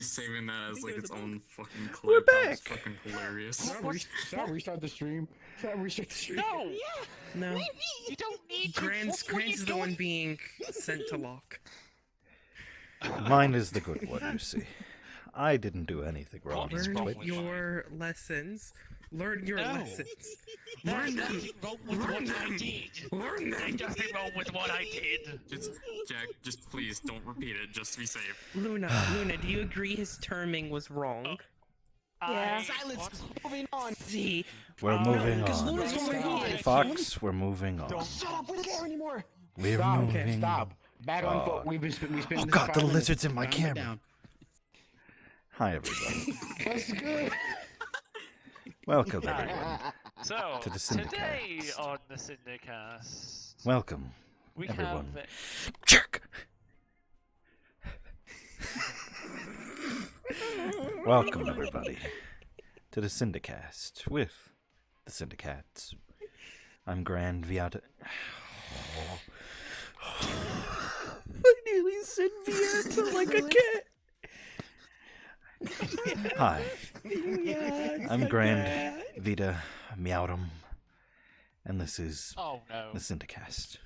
saving that as like its own fucking clip. We're That was back. fucking hilarious. Should I restart the stream? Should I restart the stream? No! No. You don't need to. Grant's What are you is the one doing? being sent to lock. Mine is the good one, you see. I didn't do anything wrong. What is Learn wrong Twitch. with your lessons. Learn your No. lessons. There's Learn them. nothing wrong with Learn what I them. did. Learn There's them. nothing wrong with what I did. Just, Jack, just please don't repeat it, just to be safe. Luna, do you agree his terming was wrong? Yeah. Silence. Moving on. See? We're moving Because on. Luna's over here. Fox, we're moving on. Shut up. We don't care anymore. We're Stop. moving. Stop. Back on on. foot. We spent Oh this god, 5 the minutes. lizard's in my Calm it camera. down. Hi, everybody. That's good. Welcome, everyone. So, To the today Syndicast. on the Syndicast, Welcome, we everyone. have... Jerk! Welcome, everybody, to the Syndicast with the Syndicats. I'm Grand Viata. I nearly said Vieta like a cat. Hi, Yeah, I'm Grand Vita Meowdum, and this is Oh no. the Syndicast.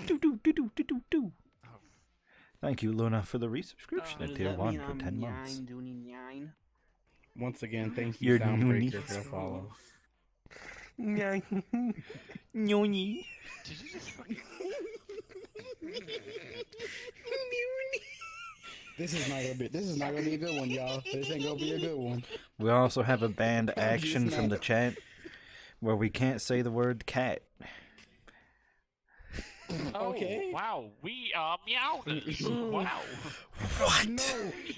Do. Thank you, Luna, for the resubscription at Tier 1 for 10 months. Once again, thank You're you, Soundbreaker, noonie. for the follow. Nyoni. Did you just fucking... This is not gonna be a good one, y'all. This ain't gonna be a good one. We also have a banned action from the chat where we can't say the word cat. Oh, Okay. wow, we are meowders. Wow. What?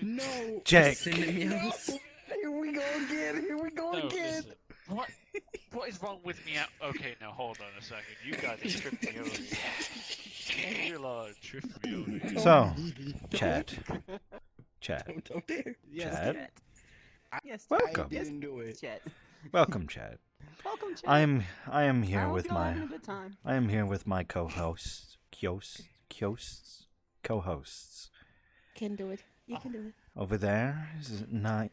No. Jack. Cinnamons. Here we go again. Here we go No, again. listen. What is wrong with meow? Okay, now hold on a second. You guys are tripping me over here. You lot are tripping me over here. So, chat. Don't dare. Chat. Yes, Welcome. I didn't do it. Chat. Welcome, chat. Welcome, chat. I am here hope with y'all my having a good time. co-hosts. Co-hosts. Can do it. You can do it. Over there is Nine.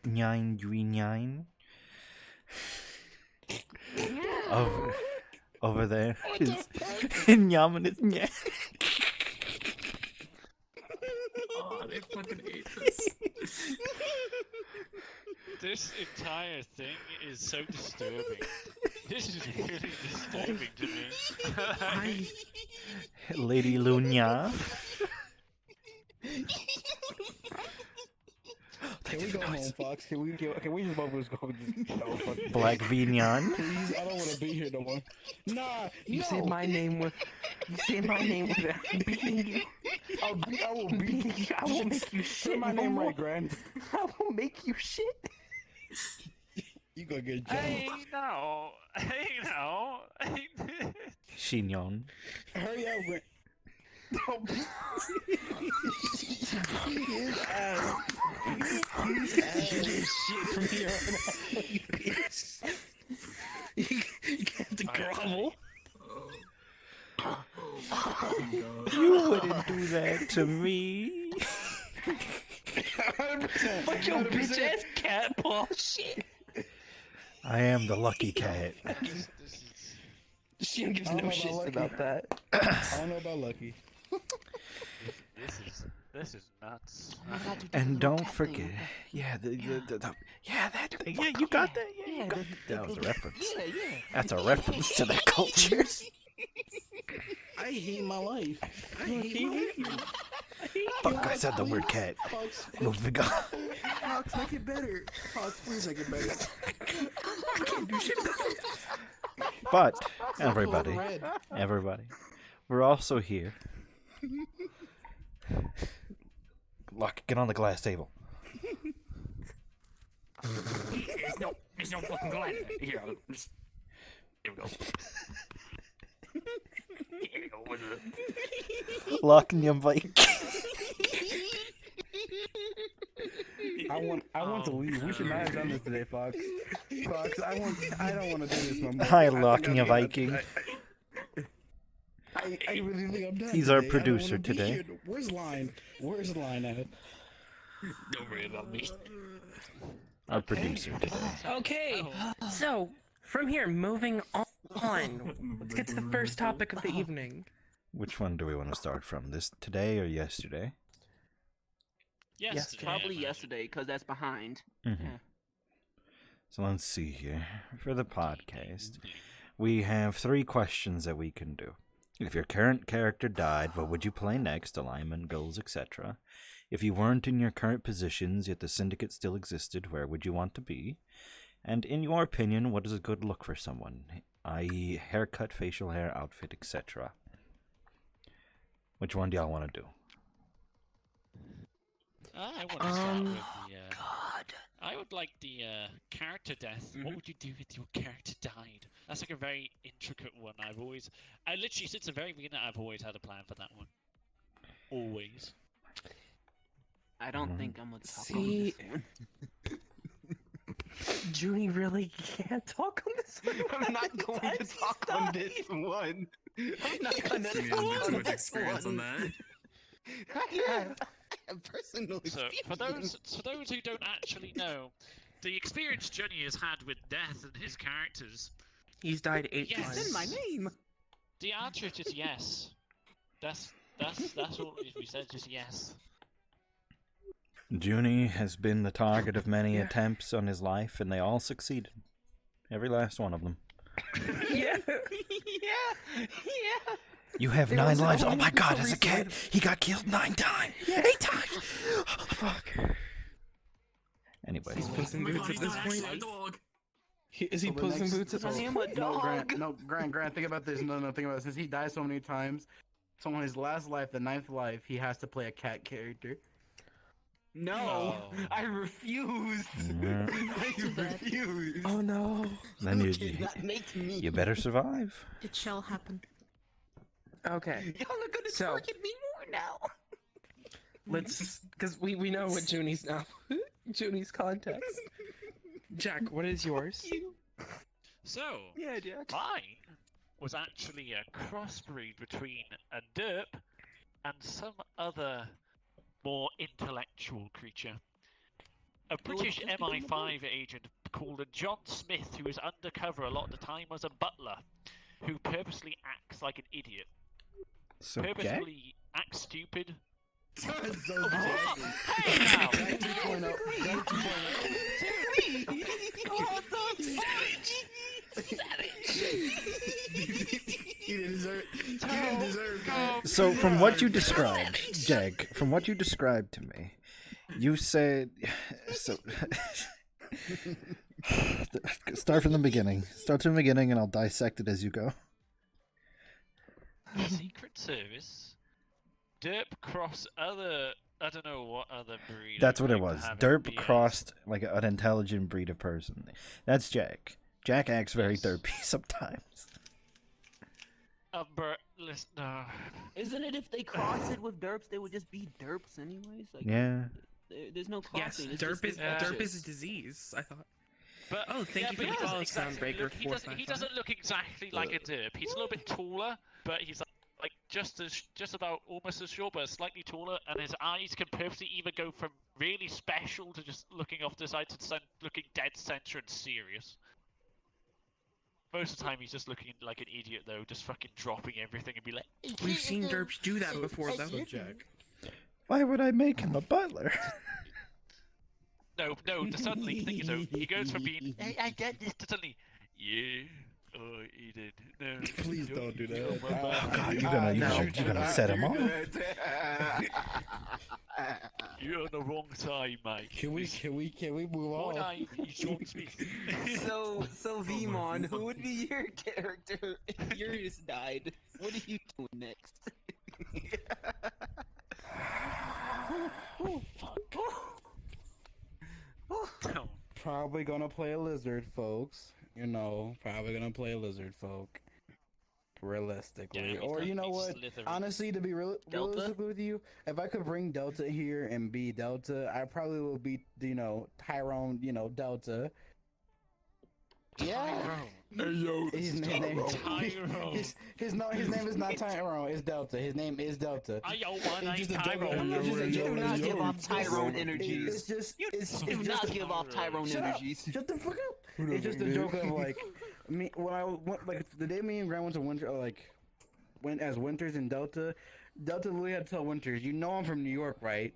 Over there is Nyaman is Nya. Oh, they fucking ate this. This entire thing is so disturbing. This is really disturbing to me. Lady Lunya. Can we go home, Fox? Can we just both just go? No, fuck. Black Vignon. Please, I don't want to be here no more. Nah, You no. say my name with. You say my name without beating you. I will beat you. I will make you Say shit. my name right, Grand. I will make you shit. You gonna get jumped. Hey, no. Hey, no. Chignon. Hurry up, Grand. His ass. His ass is shit from here on out. You bitch. You have to grovel. You wouldn't do that to me. 100%. Fuck your bitch ass cat paw shit. I am the lucky cat. She don't give I don't no know shit about about that. I don't know about Lucky. This is nuts. And don't forget, yeah, that thing. Yeah, you got that. Yeah, you got that was a reference. Yeah. That's a reference to that culture. I hate my life. I hate my life. Fuck, I said the word cat. Fox, Moving on. Fox, make it better. Fox, please make it better. I can't do shit. But Red. everybody, we're also here. Look, get on the glass table. There's no fucking glad. Here we go. Here we go. What is it? Lock in your bike. I want to leave. We should not have done this today, Fox. Fox, I don't want to do this no more. Hi, I think Lock I'm your done. Viking. I really think I'm done. He's our today. I don't producer wanna be today. here. Where's Line? Where's Line at? Don't worry about me. Our producer today. Okay, Oh. so from here, moving on. Let's get to the first topic of the evening. Which one do we want to start from? Today or yesterday? Yesterday, Probably I imagine. yesterday, because that's behind. Mm-hmm. Yeah. So let's see here. For the podcast, we have 3 questions that we can do. If your current character died, what would you play next? Alignment, goals, etc. If you weren't in your current positions, yet the Syndicate still existed, where would you want to be? And in your opinion, what is a good look for someone? I.e., haircut, facial hair, outfit, etc. Which one do y'all want to do? I want to start with the. God. I would like the character death. What would you do if your character died? That's like a very intricate one. I literally, since the very beginning, I've always had a plan for that one. Always. I don't think I'm gonna talk See- on this one. Junie really can't talk on this one. I'm not going to talk on this one. I'm not going to You talk have on much this experience one. on that. I have personal So experience. for those who don't actually know, the experience Johnny has had with death and his characters, He's died 8 Yes. times. It's in my name. the answer is just yes. That's all needs to be said. Just yes. Junie has been the target of many Yeah. attempts on his life, and they all succeeded. Every last one of them. Yeah. Yeah. You have There 9 was lives. only Oh my god, people as a cat, recently- he got killed 9 times. Yeah. 8 times. Oh, fuck. Anyway. He's Puss in Oh my Boots God, at he's this not point. actually a dog. Is he So the Puss in next- Boots at so- this I'm a point? No, dog. Grant, think about this. No, think about it. Since he died so many times, so on his last life, the 9th life, he has to play a cat character. No, Oh. I refuse. Yeah. I refuse. Oh no. Then You you cannot make me. you better survive. It shall happen. Okay. Y'all are gonna So- target me more now. Let's, because we know what Junie's now. Junie's context. Jack, what is yours? So Yeah, Jack. mine was actually a crossbreed between a derp and some other more intellectual creature. A British MI5 agent called a John Smith, who is undercover a lot of the time as a butler, who purposely acts like an idiot. So, Jack? Purposely acts stupid. so What? Jack. Hey now! Jack 2.0. Jack 2.0. You didn't deserve. You didn't deserve that. So from what you described, Jag, from what you described to me, you said so. Start from the beginning. Start from the beginning, and I'll dissect it as you go. Secret Service. Derp cross other. I don't know what other breed. That's I'd what it like to was. have it Derp be as. crossed like an intelligent breed of person. That's Jack. Jack acts very Yes. derpy sometimes. Listen, no. Isn't it if they cross it with derps, they would just be derps anyways? Like, Yeah. there's no Yes, crossing. it's derp just is extras. derp is a disease. I thought. But Oh, thank you for but the he doesn't follow, exactly Soundbreaker look- he doesn't 455. look exactly like a derp. He's a little bit taller, but he's like just about almost as short, but slightly taller. And his eyes can purposely either go from really special to just looking off to the side to looking dead center and serious. Most of the time, he's just looking like an idiot, though, just fucking dropping everything and be like. We've seen derps do that before, though. Jack. Why would I make him a butler? No, the suddenly thing is, though, he goes from being, hey, I get this, to suddenly, yeah, oh, he did. No, Please don't do that. Oh God, you're gonna set him off. You're on the wrong side, mate. Can we move What on? name is John Smith? So Vemon, who would be your character if yours died? What are you doing next? Oh, fuck. Oh, Probably gonna play a lizard, folks. You know, probably gonna play a lizard, folk. Realistically, he's or you know what? definitely Slytherin. Honestly, to be Delta? realistic with you, if I could bring Delta here and be Delta, I probably would be, Tyrone, Delta. Yeah. Hey yo, His name, Tyrone. his name is not Tyrone. It's Delta. His name is Delta. I don't want It's a just a joke. Tyrone. It's just a You joke. do not give off It's Tyrone just- energies. It's just. It's Do just not a- give off Tyrone Shut up. energies. Shut the fuck up. It's just a joke of like me when I went like the day me and Grant went to Winter went as Winters in Delta. Delta literally had to tell Winters, you know I'm from New York, right?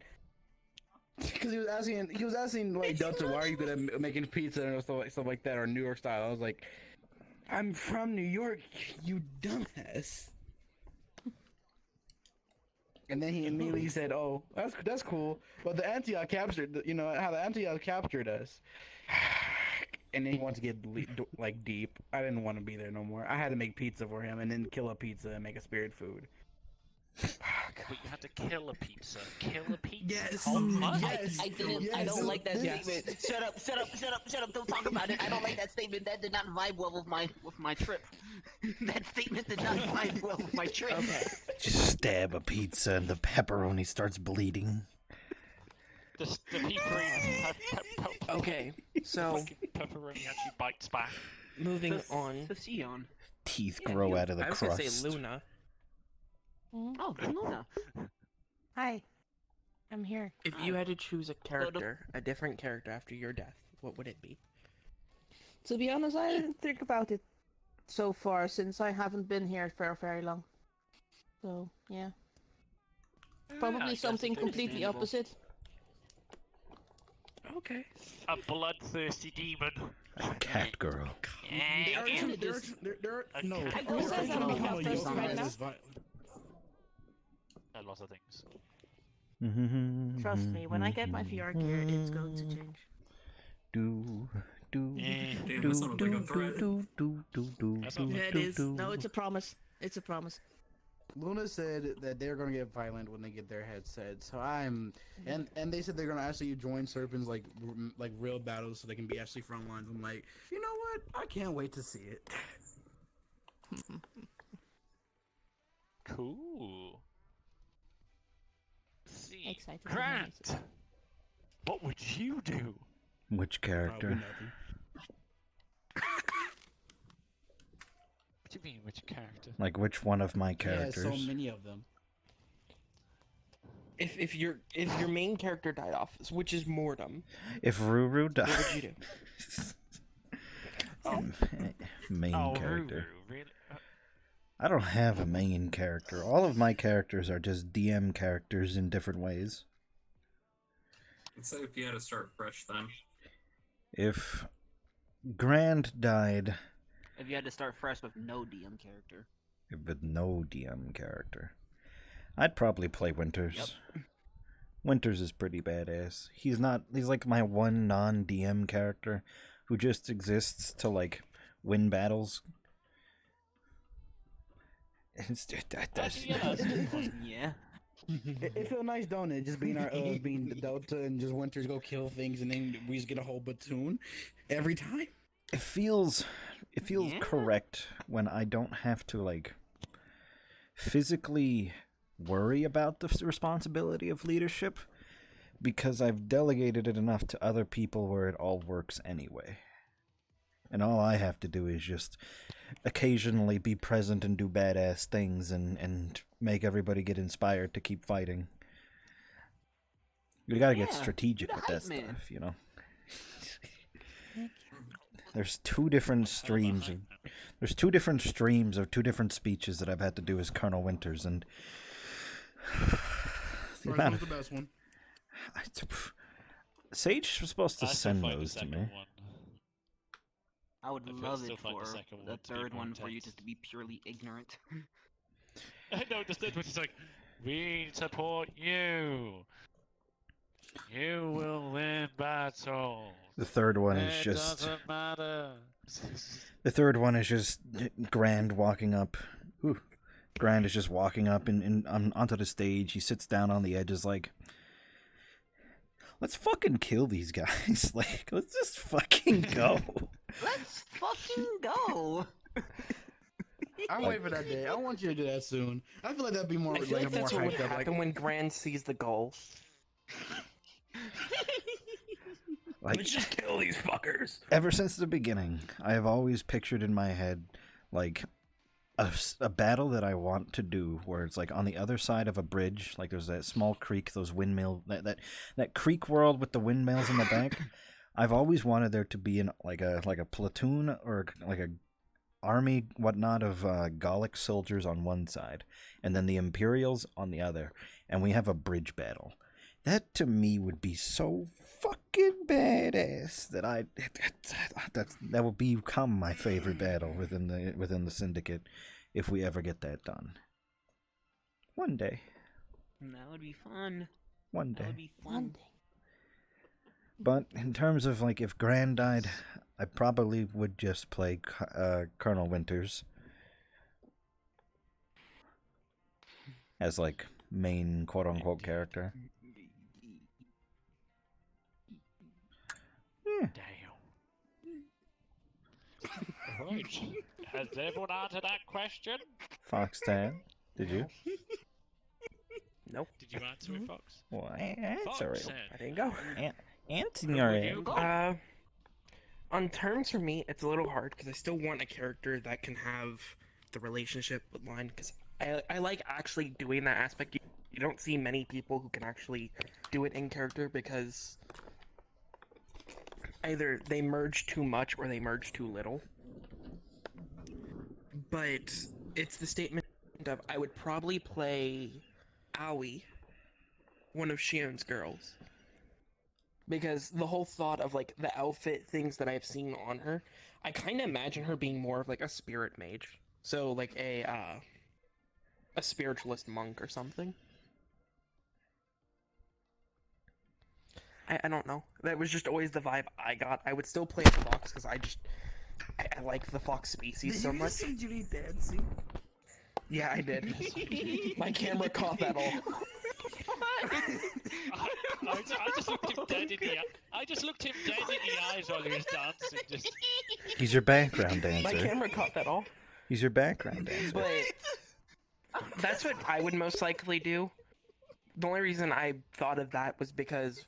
Because he was asking like Delta, why are you good at making pizza and stuff like that or New York style? I was like, I'm from New York, you dumbass. And then he immediately said, "Oh, that's cool." But the Antioch captured, you know how the Antioch captured us. And then he wanted to get like deep. I didn't want to be there no more. I had to make pizza for him, and then kill a pizza and make a spirit food. But you had to kill a pizza. Kill a pizza. Yes. How much? Yes. I didn't. I Yes. don't like that Yes. statement. Shut up! Shut up! Shut up! Shut up! Don't talk about it. I don't like that statement. That did not vibe well with my trip. That statement did not vibe well with my trip. Okay. Just stab a pizza and the pepperoni starts bleeding. The pepperoni. Okay. So Pepperoni actually bites back. moving on. The Sion. Teeth Yeah, grow you- out of the I was gonna crust. say Luna. Oh, Luna. Hi. I'm here. If you had to choose a character, a different character after your death, what would it be? To be honest, I didn't think about it so far since I haven't been here for very long. So, yeah. I Probably guess something it's completely understandable. opposite. Okay. a bloodthirsty demon. A cat girl. Yeah, No. I will say that I'm not thirsty right now. lots of things. Trust me, when I get my VR gear, it's going to change. Do do Damn, do that sounded like a threat. do. That sounds Yeah, it is. No, it's a promise. It's a promise. Luna said that they're gonna get violent when they get their headsets. So and they said they're gonna actually join Serpent's like real battles so they can be actually front lines. I'm like, you know what? I can't wait to see it. Cool. See, Excited. Grant, what would you do? Which character? Probably nothing. What do you mean, which character? Like which one of my Yeah, characters? so many of them. If your main character died off, which is Mortem, If Ruru what would you died. do? Main Oh, character. Ruru, really? I don't have a main character. All of my characters are just DM characters in different ways. Let's say if you had to start fresh then. If Grand died If you had to start fresh with no DM character. with no DM character, I'd probably play Winters. Winters is pretty badass. He's like my one non-DM character who just exists to like win battles. Actually, yeah, Yeah. It feels nice, don't it? Just being being the Delta and just Winters go kill things and then we just get a whole platoon every time. It feels Yeah. correct when I don't have to like physically worry about the responsibility of leadership because I've delegated it enough to other people where it all works anyway. And all I have to do is just occasionally be present and do badass things and make everybody get inspired to keep fighting. You gotta get Yeah, strategic you're with the that hype man. stuff, you know? There's two different streams of two different speeches that I've had to do as Colonel Winters, and the amount of, the best one. Sage was supposed to I still send find the those to second me. one. I would I love still it find the for second the one to be third more one for you intense. just to be purely ignorant. No, the third one is like, we support you. You will win battles. The third one It is just doesn't matter. Grand walking up. Ooh. Grand is just walking up onto the stage. He sits down on the edges like, let's fucking kill these guys. Like, let's just fucking go. Let's fucking go! I'm waiting for that day. I want you to do that soon. I feel like that'd be more I feel like that's what would hyped up. happen when Grand sees the goal. Like, Let's just kill these fuckers. ever since the beginning, I have always pictured in my head, like, a battle that I want to do where it's like on the other side of a bridge, like there's that small creek, those windmill, that creek world with the windmills in the back. I've always wanted there to be like a platoon or like a army whatnot of Gallic soldiers on one side, and then the Imperials on the other, and we have a bridge battle. That to me would be so fucking badass that will become my favorite battle within the Syndicate if we ever get that done. One day. That would be fun. One That would day. be fun. But in terms of like if Gran died, I probably would just play Colonel Winters as like main quote unquote character. Yeah. Damn. Right. Has everyone answered that question? Foxtan, did you? Nope, Did you answer it, Fox? Well, answer Fox it. said. I didn't go. Answer your You go. On terms for me, it's a little hard because I still want a character that can have the relationship with line. Because I like actually doing that aspect. You don't see many people who can actually do it in character because either they merge too much or they merge too little. But it's the statement of I would probably play Aoi, one of Shion's girls. Because the whole thought of like the outfit things that I've seen on her, I kind of imagine her being more of like a spirit mage. So like a spiritualist monk or something. I don't know. That was just always the vibe I got. I would still play a fox because I like the fox species so much. Did you need dancing? Yeah, I did. My camera caught that all. I just looked him dead in the I just looked him dead in the eyes while he was dancing. Just He's your background My dancer. camera caught that all. He's your background dancer. But that's what I would most likely do. The only reason I thought of that was because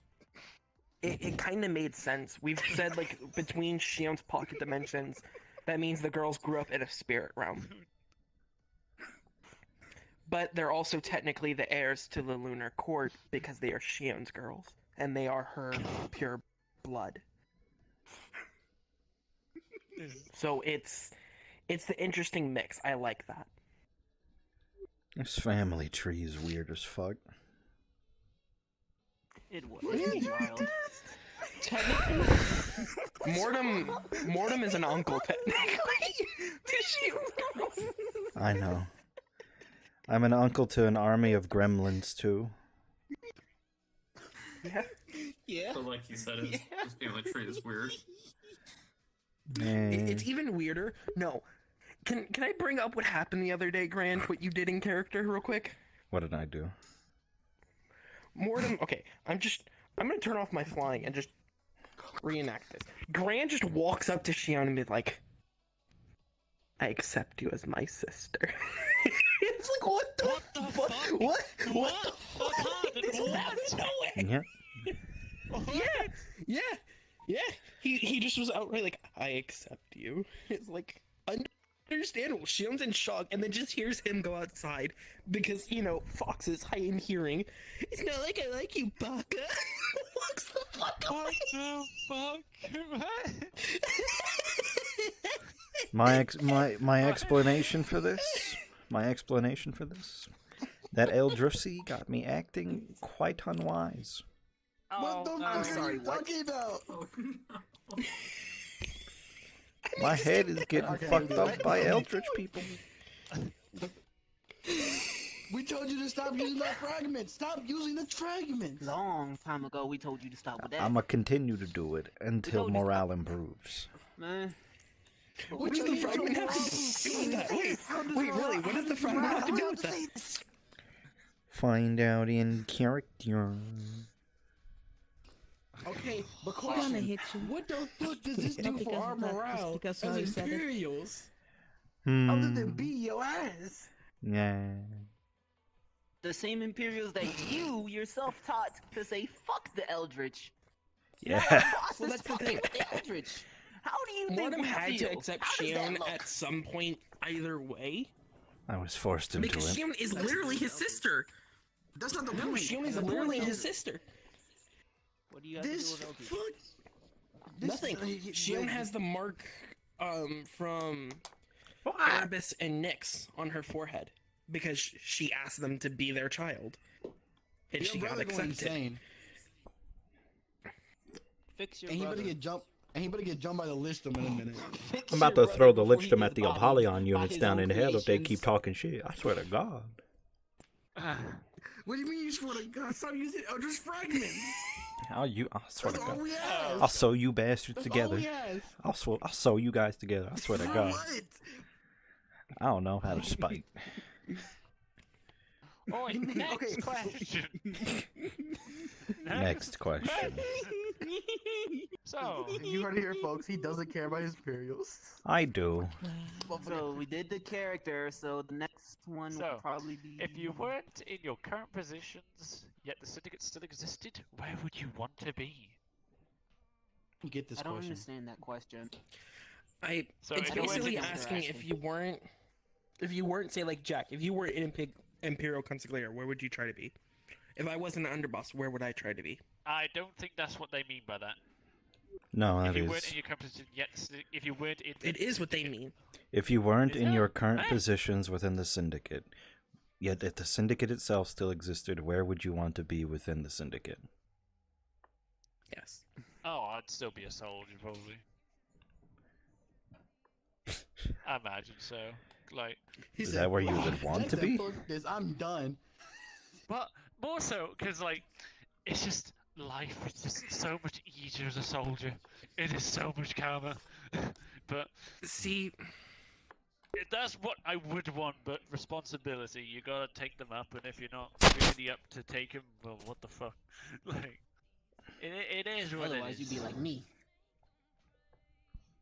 it kind of made sense. We've said, like, between Shion's pocket dimensions, that means the girls grew up in a spirit realm. But they're also technically the heirs to the lunar court because they are Shion's girls, and they are her pure blood. So it's the interesting mix. I like that. This family tree is weird as fuck. It was wild. Technically, Mortem is an uncle, technically. To Shion's girls. I know. I'm an uncle to an army of gremlins too. Yeah. Yeah. But like you said, this family tree is weird. It's even weirder. No. Can I bring up what happened the other day, Grant? What you did in character, real quick? What did I do? Mortem. Okay, I'm gonna turn off my flying and just reenact this. Grant just walks up to Shion and be like, "I accept you as my sister." It's like, what the fuck? What the fuck? This is out of nowhere. Yeah. Yeah. He just was outright like, "I accept you." It's like understandable. Shion's in shock, and then just hears him go outside because Fox is high in hearing. It's not like I like you, Baka. Walks the fuck away. what the fuck? My explanation for this. That Eldrazi got me acting quite unwise. Oh, I'm sorry. What? talking about? Oh, no. My head is getting fucked up by Eldritch people. We told you to stop using that fragment. Stop using the fragment. Long time ago, we told you to stop with that. I'ma continue to do it until told you morale improves. Man. What does the fragment have to do with that? Wait, really? What does the fragment have to do with that? Find out in character. Okay, but I'm gonna hit you. What the fuck does this do Not for because our of that, just morale because as how you said it. Imperials? Other than Hmm. beat your ass. Yeah. The same Imperials that you yourself taught to say fuck the Eldritch. Yeah. Boss, Well, this that's the fucking thing. Eldritch. How do you think Mortem we had feel? to accept How does that Shion look? at some point either way. I was forced into Because it. Shion is literally his sister. That's not the No, point. Shion is The point literally his sister. What do you have to do This with Eldritch? fuck. Nothing. Shion has the mark from Erebus and Nyx on her forehead because she asked them to be their child. And she got accepted. Insane. Fix your And he better brother. get jumped. And he better get jumped by the Listum in a minute. Fix I'm your about to brother throw the before he Lichtum at gets the bodied Apollyon by units his down own in hell if they keep creations. talking shit. I swear to God. What do you mean you swear to God? Stop using Eldritch fragments. I swear to That's all God. we ask. I'll sew you bastards That's all together. we ask. I'll sew you guys together. I swear to For God. what? I don't know how to spite. Oi, next Okay. question. Next question. So, You heard it here, folks. He doesn't care about his Imperials. I do. So we did the character, so the next one So, will probably be... if you weren't in your current positions, yet the Syndicate still existed, where would you want to be? You get this I don't question. understand that question. So It's if you weren't basically in- asking if you weren't, say, like Jack, if you were in Imperial Consigliere, where would you try to be? If I wasn't an underboss, where would I try to be? I don't think that's what they mean by that. No, If that you weren't is. in your current position, yet if you weren't in... It is what they mean. If you weren't Is in that- your current eh? positions within the Syndicate, yet if the Syndicate itself still existed, where would you want to be within the Syndicate? Yes. Oh, I'd still be a soldier, probably. I imagine so. Like, He Is said, that where you "Fuck would want to that, be?" fuck this, I'm done. but more so because like, it's just life is just so much easier as a soldier. It is so much calmer. But See, that's what I would want. But responsibility, you gotta take them up, and if you're not really up to take them, well, what the fuck? Like, it is what Otherwise, it is. you'd be like me.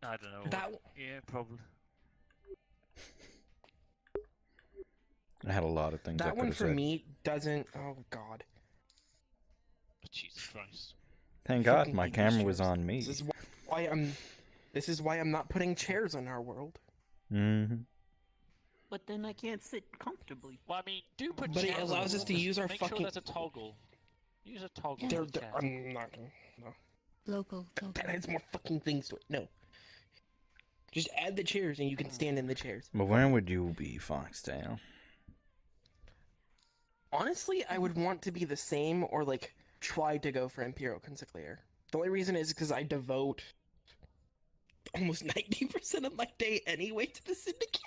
I don't know. that Yeah, probably. I had a lot of things I that could one have for said. me doesn't. Oh God. Jesus Christ. Thank God Fucking my hate these camera was chairs. on me. This is why I'm. This is why I'm not putting chairs in our world. Mm-hmm. But then I can't sit comfortably. Well, I mean, do put But it chairs allows on us to walls. use our Make fucking- sure there's a toggle. Use a toggle. They're, on the chair. I'm not gonna. No. Local. That adds more fucking things to it. No. Just add the chairs and you can stand in the chairs. But where would you be, Foxtail? Honestly, I would want to be the same or like try to go for Imperial Consigliere. The only reason is because I devote almost 90% of my day anyway to the Syndicate.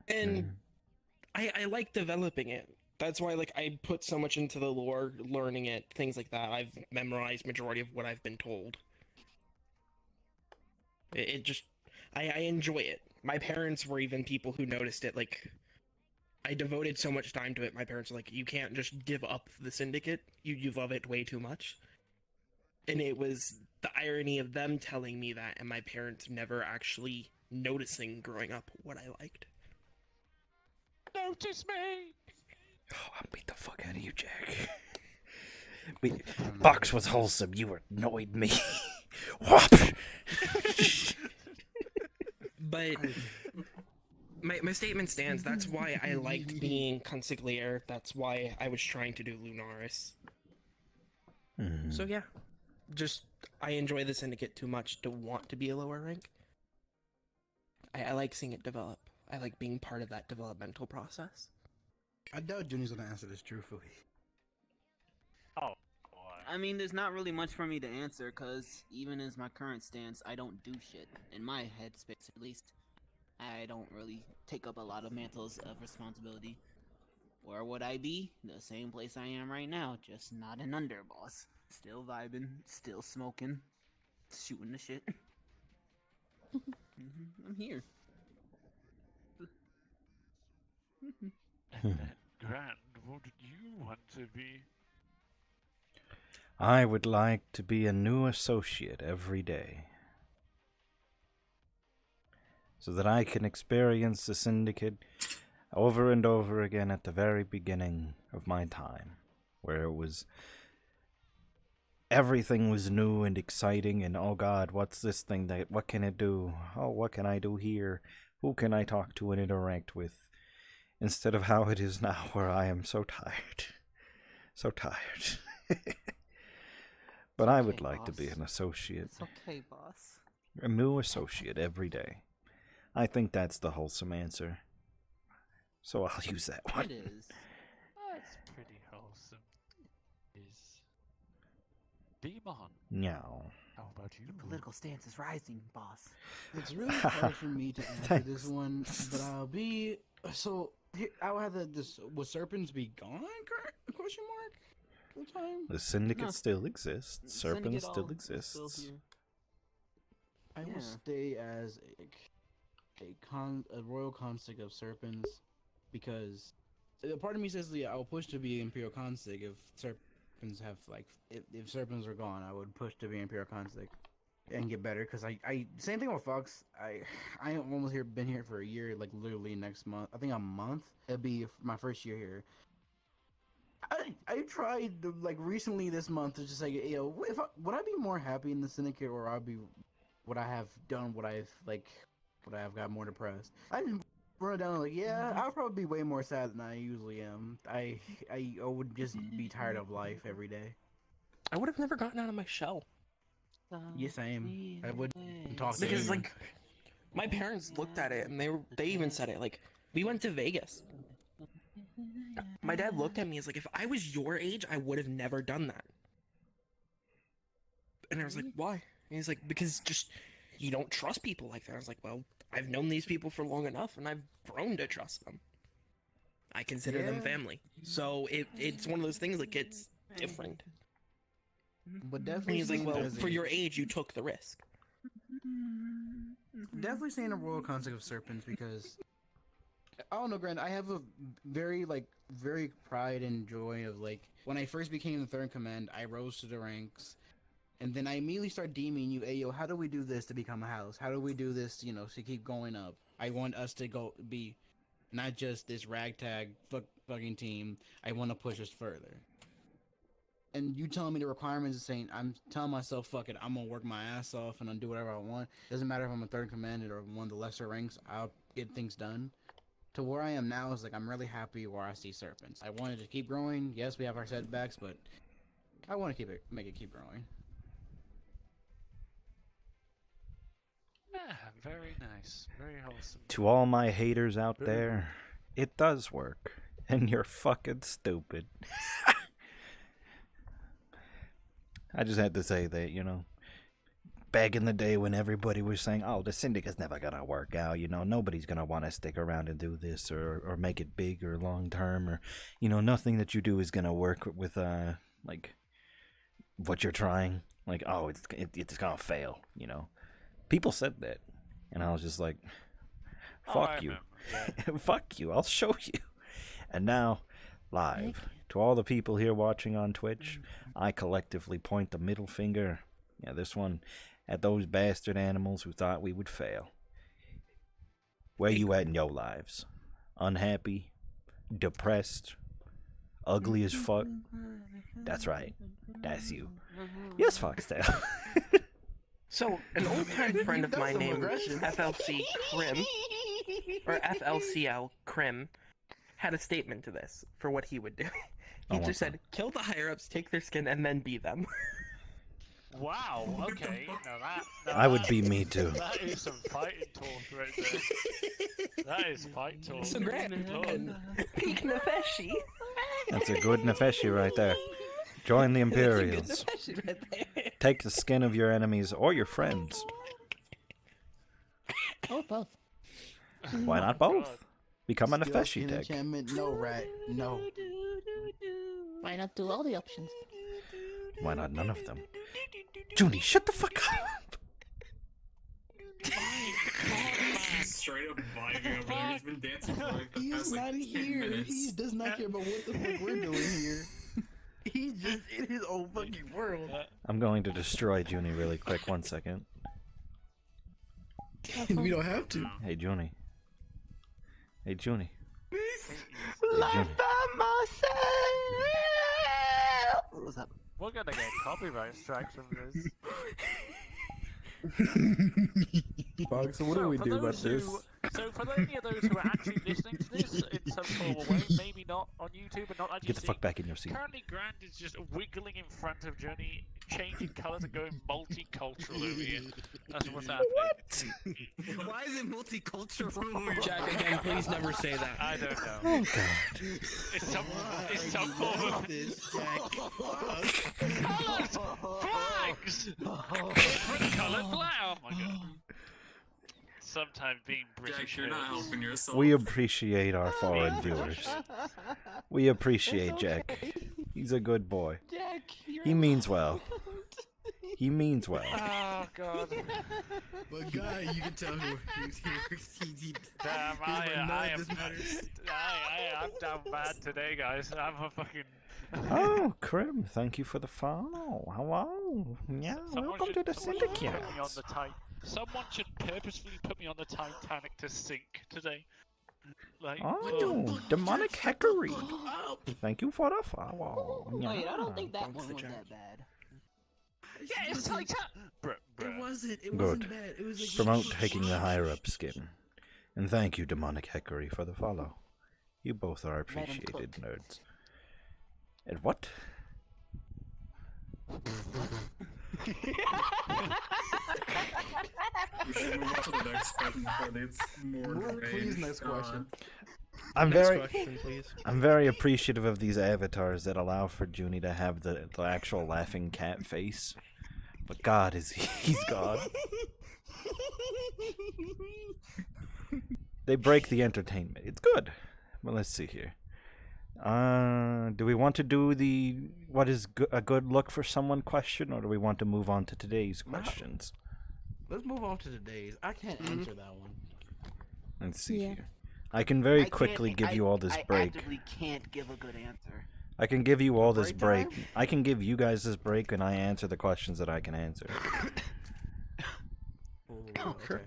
And I like developing it. That's why like I put so much into the lore, learning it, things like that. I've memorized majority of what I've been told. It just I enjoy it. My parents were even people who noticed it. Like I devoted so much time to it. My parents were like, "You can't just give up the Syndicate. You love it way too much." And it was the irony of them telling me that, and my parents never actually noticing growing up what I liked. Notice me! Oh, I'll beat the fuck out of you, Jack. Box was wholesome. You annoyed me. Whop! But my statement stands. That's why I liked being Consigliere. That's why I was trying to do Lunaris. Mhm. So yeah, just I enjoy the Syndicate too much to want to be a lower rank. I like seeing it develop. I like being part of that developmental process. I doubt Junie's gonna answer this truthfully. Oh, boy. I mean, there's not really much for me to answer, because even as my current stance, I don't do shit. In my headspace, at least. I don't really take up a lot of mantles of responsibility. Where would I be? The same place I am right now, just not an underboss. Still vibing, still smoking, shooting the shit. I'm here. And then, Grand, what did you want to be? I would like to be a new associate every day, so that I can experience the Syndicate over and over again at the very beginning of my time, where it was everything was new and exciting, and oh god, what's this thing that, what can it do? Oh, what can I do here? Who can I talk to and interact with? Instead of how it is now, where I am so tired. So tired. But I would like to be an associate. It's okay, boss. A new associate every day. I think that's the wholesome answer. So I'll use that one. It is. That's pretty wholesome. Is Demon. No. How about you? Political stance is rising, boss. It's really hard for me to answer this one, but I'll be so. Here, I'll have this. Will Serpents be gone? Question mark. Full time. The Syndicate No. still exists. Serpent Syndicate still all exists. still here. I will Yeah. stay as a royal consig of Serpents, because a part of me says, yeah, I'll push to be Imperial consig if Serpents have if Serpents are gone, I would push to be Imperial consig and get better. Because I same thing with Fox. I almost been here for a year, like literally next month. I think a month. It'll be my first year here. I tried like recently this month to just like, would I be more happy in the Syndicate, or would I have done would I have got more depressed? I just wrote it down like, yeah, I'll probably be way more sad than I usually am. I would just be tired of life every day. I would have never gotten out of my shell. Yeah, same. I would talk to Because, anyone. like, my parents looked at it and they even said it. Like, we went to Vegas. My dad looked at me as like, if I was your age, I would have never done that. And I was like, why? And he's like, because just you don't trust people like that. I was like, well, I've known these people for long enough, and I've grown to trust them. I consider them Yeah. family. So it's one of those things, like, it's different. But And definitely he's like, seeing well, as for a- your age, you took the risk. definitely saying a royal consig of Serpents, because I don't know, Grant. I have a very pride and joy of like when I first became the third in command, I rose to the ranks, and then I immediately start deeming you, hey yo, how do we do this to become a house? How do we do this, to keep going up? I want us to be not just this ragtag fucking team. I want to push us further. And you telling me the requirements is saying, I'm telling myself, fuck it, I'm gonna work my ass off and I'll do whatever I want. Doesn't matter if I'm a third commander or one of the lesser ranks, I'll get things done. To where I am now is like, I'm really happy where I see Serpents. I wanted to keep growing. Yes, we have our setbacks, but I want to make it keep growing. Yeah, very nice. Very wholesome. To all my haters out there, it does work. And you're fucking stupid. I just had to say that, back in the day when everybody was saying, oh, the Syndicate's never gonna work out, nobody's gonna want to stick around and do this or make it big or long term, or, nothing that you do is gonna work with, like, what you're trying. Like, oh, it's gonna fail, People said that. And I was just like, fuck you. Fuck you, I'll show you. And now, live, to all the people here watching on Twitch, I collectively point the middle finger, this one, at those bastard animals who thought we would fail. Where you at in your lives? Unhappy? Depressed? Ugly as fuck? That's right. That's you. Yes, Foxtail. So, an old-time friend of mine named FLC Krim, or FLCL Krim, had a statement to this for what he would do. He just said, kill the higher-ups, take their skin, and then be them. Wow. Okay. Now I would be me too. That is some fighting talk right there. That is fight talk. So Grant, Lord. peak Nefeshi. That's a good Nefeshi right there. Join the Imperials. That's a good Nefeshi right there. Take the skin of your enemies or your friends. Oh, both. Why not both? God. Become a Skill Nefeshi skin tech. enchantment, no rat, no. Why not do all the options? Why not none of them? Junie, shut the fuck up! Straight up vibing over there. He's been dancing for like the He's past not like 10 here. minutes. He does not care about what the fuck we're doing here. He's just in his own fucking world. I'm going to destroy Junie really quick. 1 second. We don't have to. Hey, Junie. Hey, Junie. Life by myself. What's up? We're gonna get copyright strikes from this. Bug, so what do we for do about those this? So for any of those who are actually listening to this in some form of way, maybe not on YouTube and not actually Get the fuck back in your seat. currently Grand is just wiggling in front of Journey, changing colours and going multicultural over here. That's what's happening. What? Why is it multicultural? Jack, again, please never say that. I don't know. Oh god. It's some form of this, Jack. colours, flags, different coloured flag. Oh my god. Sometimes being British. Jack, you're not helping yourself. We appreciate our foreign viewers. We appreciate Jack. He's a good boy. Jack, He means well. He means well. Oh god. But guy, you can tell who he Damn, I'm down bad today, guys. I'm a fucking. Oh, Krim, thank you for the follow. Hello. Yeah, welcome to the Syndicate. Someone should purposefully put me on the Titanic to sink today. Like, Oh, demonic hackery. Thank you for the follow. Yeah. Wait, I don't think that one was that bad. yeah, it's Titanic. It wasn't. It Good. wasn't bad. It was like Promote taking the higher up skin. And thank you, demonic hackery, for the follow. You both are appreciated, nerds. And what? We should move on to the next question before it's more Please, next question. I'm Next very, question, please. I'm very appreciative of these avatars that allow for Junie to have the actual laughing cat face. But God, he's God. They break the entertainment. It's good. Well, let's see here. Do we want to do the what is a good look for someone question, or do we want to move on to today's questions? Let's move on to today's. I can't answer that one. Let's see Yeah. here. I can very quickly give you all this break. I actively can't give a good answer. I can give you all this Break break. I can give you guys this break, and I answer the questions that I can answer. Okay.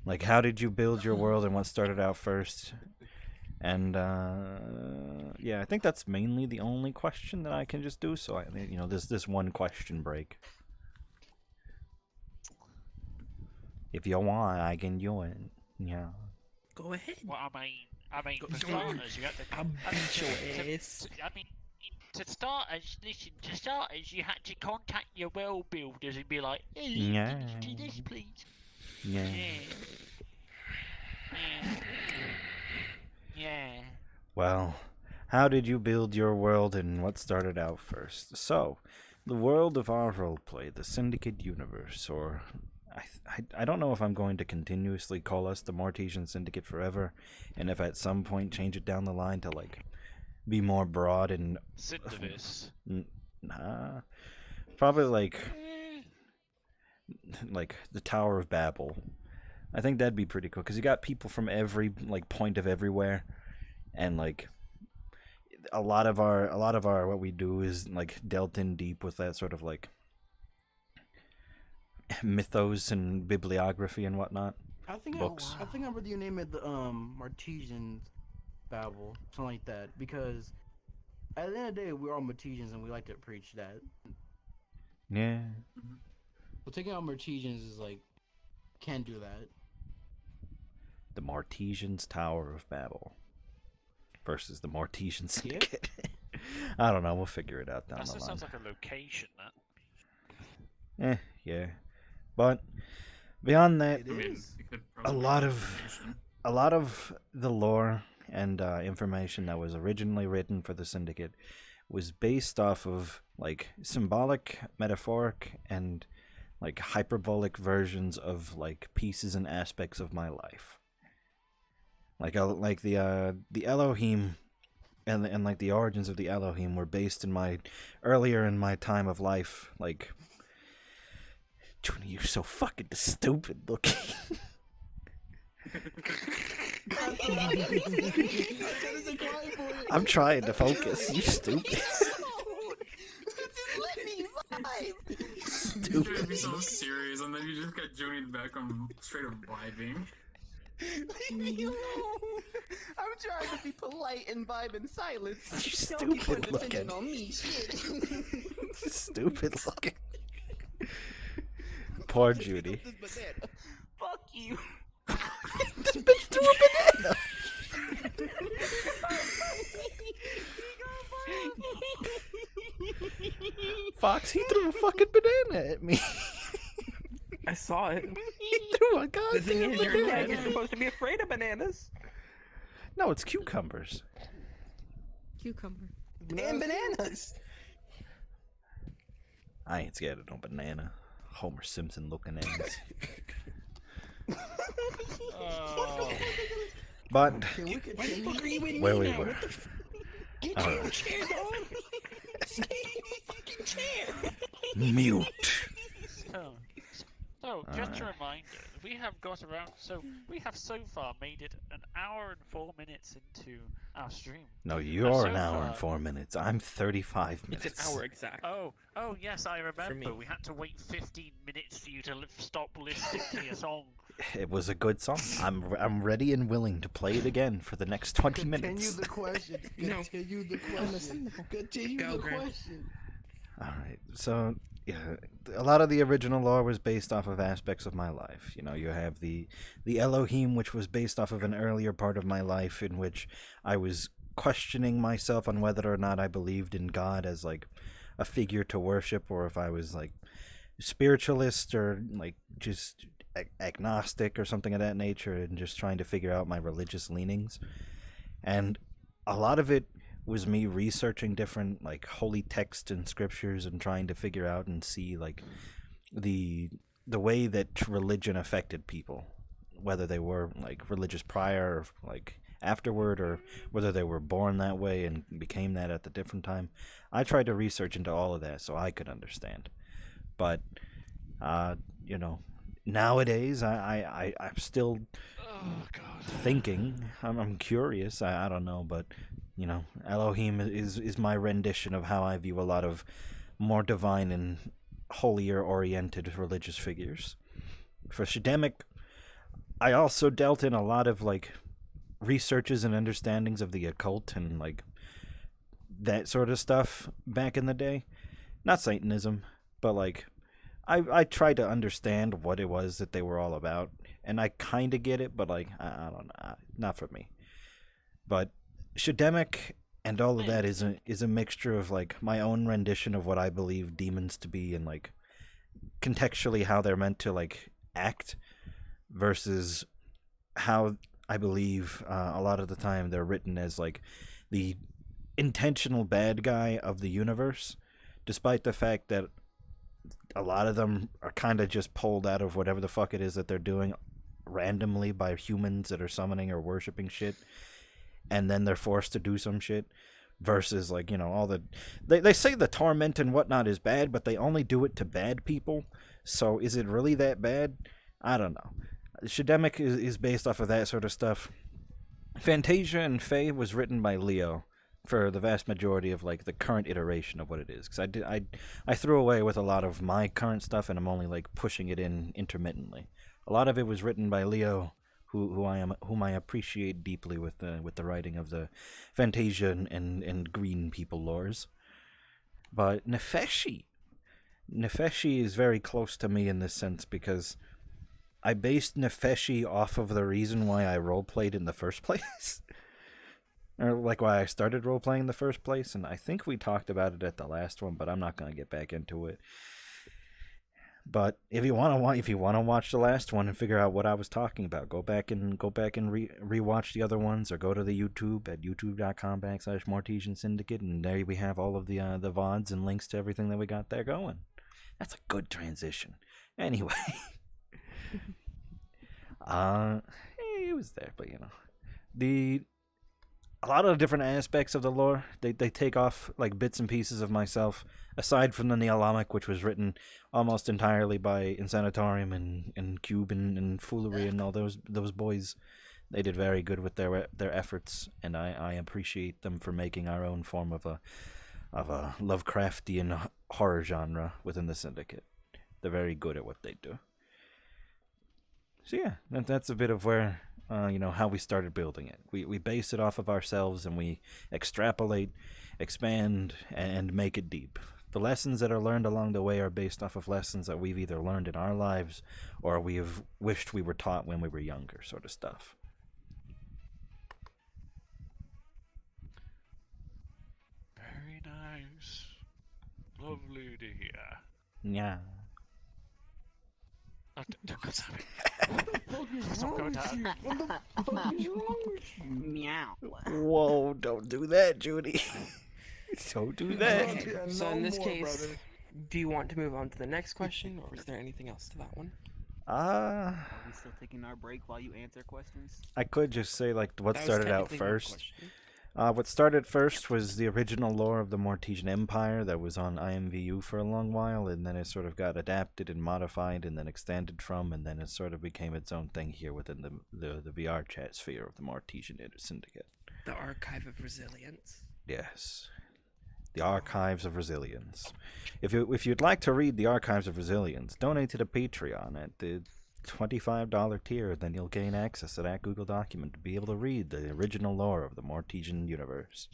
Like, how did you build your world, and what started out first? And yeah, I think that's mainly the only question that I can just do. So this one question break. If you want, I can do it. Yeah. Go ahead. Well, I mean, for starters, you have to. I'll beat your ass. I mean, to starters, you had to contact your world builders and be like, hey, Yeah. can you do this, please? Yeah. Yeah. Well, how did you build your world, and what started out first? So, the world of our roleplay, the Syndicate universe, or I don't know if I'm going to continuously call us the Mortesian Syndicate forever, and if at some point change it down the line to like be more broad and Syndivis. nah, probably like the Tower of Babel. I think that'd be pretty cool because you got people from every like point of everywhere, and like a lot of our what we do is like dealt in deep with that sort of like mythos and bibliography and whatnot. I think Books. I think I heard you name it the Martesian Babel, something like that, because at the end of the day we're all Martesians and we like to preach that. Yeah. So taking out Martesians is like can't do that. The Mortesians Tower of Babel versus the Mortesian Syndicate. I don't know. We'll figure it out down That the line. sounds like a location, that. Yeah. But beyond that, It I mean, is. you could a probably lot make of information. a lot of the lore and information that was originally written for the Syndicate was based off of like symbolic, metaphoric, and like hyperbolic versions of like pieces and aspects of my life. Like the Elohim and like the origins of the Elohim were based in my earlier in my time of life. Like, Tony, you're so fucking stupid looking. I'm trying to focus. You stupid. You're trying to Stupid. be so serious, and then you just got Junie back on straight up vibing. Leave me alone. I'm trying to be polite and vibe in silence. You Don't keep stupid condescending looking. on me, shit. Stupid looking. Poor Just pick up Judy. this banana. Fuck you. This bitch threw a banana. Fox, he threw a fucking banana at me. I saw it. He threw a The thing goddamn is, you're banana. supposed to be afraid of bananas. No, it's cucumbers. Cucumber. And bananas. I ain't scared of no banana. Homer Simpson looking ass. But Can we Why the continue? fuck are you in where me we now? were. What the Get Uh, your chair, dog. Stay in the fucking chair. Mute. So, just a reminder, we have got around, so we have so far made it an hour and 4 minutes into our stream. No, you're so an hour and far- 4 minutes. I'm 35 minutes. It's an hour exact. Oh, yes, I remember. me. We had to wait 15 minutes for you to stop listening to your song. It was a good song. I'm ready and willing to play it again for the next 20 Continue minutes. the question. No. Continue the question. Continue Go, the Grant. question. All right. So, yeah, a lot of the original lore was based off of aspects of my life. You know, you have the Elohim, which was based off of an earlier part of my life in which I was questioning myself on whether or not I believed in God as like a figure to worship, or if I was like spiritualist or like just agnostic or something of that nature, and just trying to figure out my religious leanings. And a lot of it was me researching different like holy texts and scriptures and trying to figure out and see like the way that religion affected people, whether they were like religious prior or like afterward, or whether they were born that way and became that at the different time. I tried to research into all of that so I could understand. But you know, nowadays I'm still Oh, God. thinking. I'm curious. I don't know, but you know, Elohim is my rendition of how I view a lot of more divine and holier oriented religious figures. For Shademic, I also dealt in a lot of like researches and understandings of the occult and like that sort of stuff back in the day. Not Satanism, but like I tried to understand what it was that they were all about, and I kind of get it, but like I don't know, not for me. But Shademic and all of that is a mixture of like my own rendition of what I believe demons to be, and like contextually how they're meant to like act, versus how I believe a lot of the time they're written as like the intentional bad guy of the universe, despite the fact that a lot of them are kind of just pulled out of whatever the fuck it is that they're doing randomly by humans that are summoning or worshiping shit, and then they're forced to do some shit. Versus like, you know, all the they say the torment and whatnot is bad, but they only do it to bad people. So is it really that bad? I don't know. Shademic is based off of that sort of stuff. Fantasia and Fae was written by Leo for the vast majority of like the current iteration of what it is, because I threw away with a lot of my current stuff, and I'm only like pushing it in intermittently. A lot of it was written by Leo, whom I appreciate deeply with the writing of the Fantasia and Green people lores. But Nefeshi is very close to me in this sense, because I based Nefeshi off of the reason why I roleplayed in the first place. Or like why I started role-playing in the first place, and I think we talked about it at the last one, but I'm not going to get back into it. But if you want to watch the last one and figure out what I was talking about, go back and rewatch the other ones, or go to the YouTube at youtube.com/Mortesian Syndicate, and there we have all of the VODs and links to everything that we got there going. That's a good transition. Anyway, it was there, but you know, a lot of different aspects of the lore, they take off like bits and pieces of myself, aside from the Neolamic, which was written almost entirely by Insanatorium and Cube and Foolery and all those boys. They did very good with their efforts, and I appreciate them for making our own form of a Lovecraftian horror genre within the Syndicate. They're very good at what they do. So yeah, that's a bit of where how we started building it. We base it off of ourselves, and we extrapolate, expand, and make it deep. The lessons that are learned along the way are based off of lessons that we've either learned in our lives or we have wished we were taught when we were younger, sort of stuff. Very nice. Lovely to hear. Yeah. Oh, don't go down. Stop going down. What the fuck is wrong with you? Meow. Whoa, don't do that, Judy. Don't do that. Yeah, So no in this more, case, brother. do you want to move on to the next question, or is there anything else to that one? Are we still taking our break while you answer questions? I could just say, like, what That was started out technically one first. question. What started first was the original lore of the Mortesian Empire that was on IMVU for a long while, and then it sort of got adapted and modified and then extended from, and then it sort of became its own thing here within the VR chat sphere of the Mortesian Syndicate. The Archive of Resilience. Yes. The Archives of Resilience. If you'd like to read the Archives of Resilience, donate to the Patreon at the $25 tier, then you'll gain access to that Google document to be able to read the original lore of the Mortesian universe.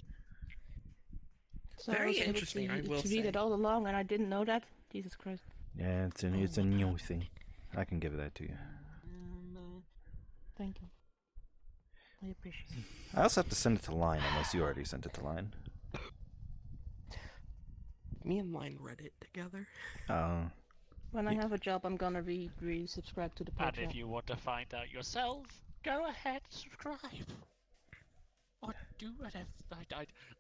So Very I was able interesting, I will to read say. it all along, and I didn't know that. Jesus Christ. Yeah, it's a new thing. I can give that to you. Thank you. I appreciate it. I also have to send it to Line, unless you already sent it to Line. Me and Line read it together. When I have a job, I'm gonna resubscribe to the And Patreon. if you want to find out yourself, go ahead and subscribe. Or do whatever.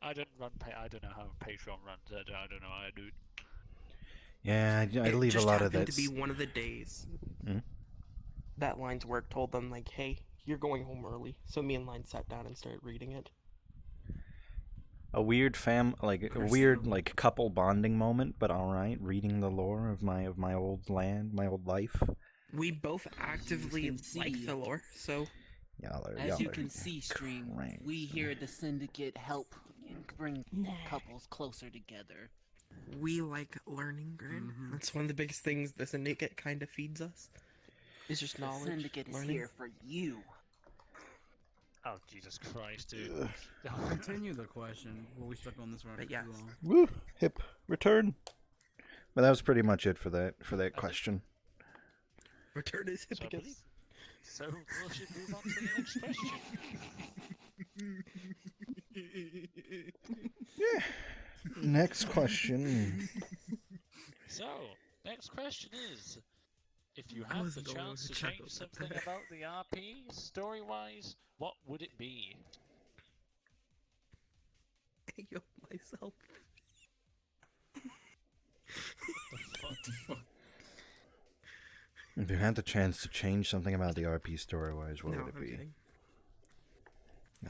I don't run. I don't know how Patreon runs. I don't know how I do it. Yeah, I It leave a just lot of happened that. to be one of the days Hmm? that Line's work told them, like, hey, you're going home early. So me and Line sat down and started reading it. A weird couple bonding moment, but all right. Reading the lore of my old land, my old life. We both actively can see. like the lore, so As you can see, Stream, we here at the Syndicate help bring couples closer together. we like learning, Grin. That's one of the biggest things the Syndicate kind of feeds us. Is just The knowledge. Syndicate is learning. here for you. Oh Jesus Christ, dude! Continue the question. Well, we stuck on this one for But too yes. long. Woo! Hip return. But that was pretty much it for that question. Return is So I Hippicus. believe- So we should move on to the next question. Yeah. Next question. So, next question is, if you I had was the going chance to to check change out something that. about the RP, story-wise, what would it be? Yo, myself. If you had the chance to change something about the RP story-wise, what No, would it I'm be? kidding.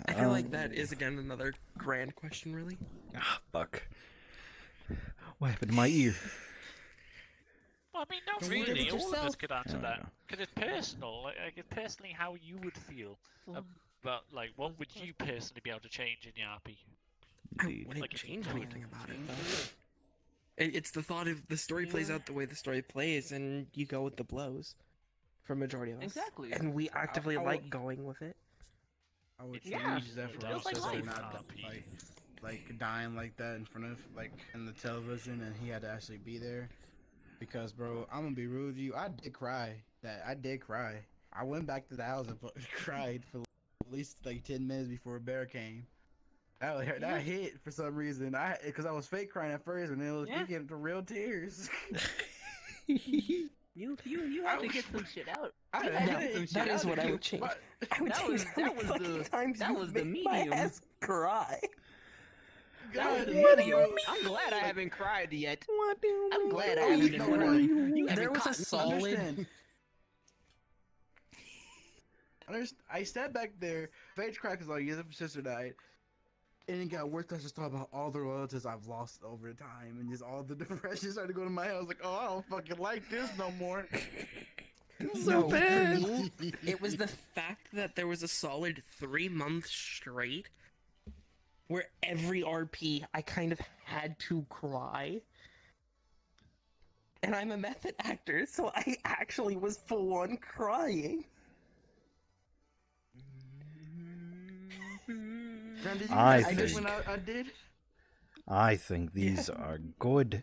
I feel like that is again another grand question, really. Ah, fuck. What happened to my ear? Well, I mean, not Don't worry really. about All of us yourself. could answer I that know. because it's personal. Like it's personally how you would feel about, like, what would you personally be able to change in the RP? I Indeed. wouldn't Like, if you change could. anything about it, though. It's the thought of the story plays out the way the story plays, and you go with the blows. For majority of us. Exactly. And we actively I like would- going with it. I would Yeah, change that it for feels like Rochester life. not like dying like that in front of in the television, and he had to actually be there. Because, bro, I'm gonna be rude with you. I did cry. I did cry. I went back to the house and cried for at least like 10 minutes before a bear came. That hit for some reason. Because I was fake crying at first, and then it was getting to real tears. You have to get some shit out. I- You had to get some shit That is out what of I you. would change. But- I would That change was- how many that was fucking the- times that you was the made my medium. ass cry. That was God, the what do medium. you mean? I'm glad I haven't cried yet. What do you I'm mean? glad I Oh, haven't you been know crying. what? You There haven't was a caught me. solid. I sat back there, face cracked because like, your sister died. And it got worse. I just thought about all the relatives I've lost over time, and just all the depression started to go to my head. I was like, "Oh, I don't fucking like this no more." So bad. For me, it was the fact that there was a solid 3 months straight where every RP I kind of had to cry. And I'm a method actor, so I actually was full on crying. Grant, did you I hear that think- when I did? I think these are good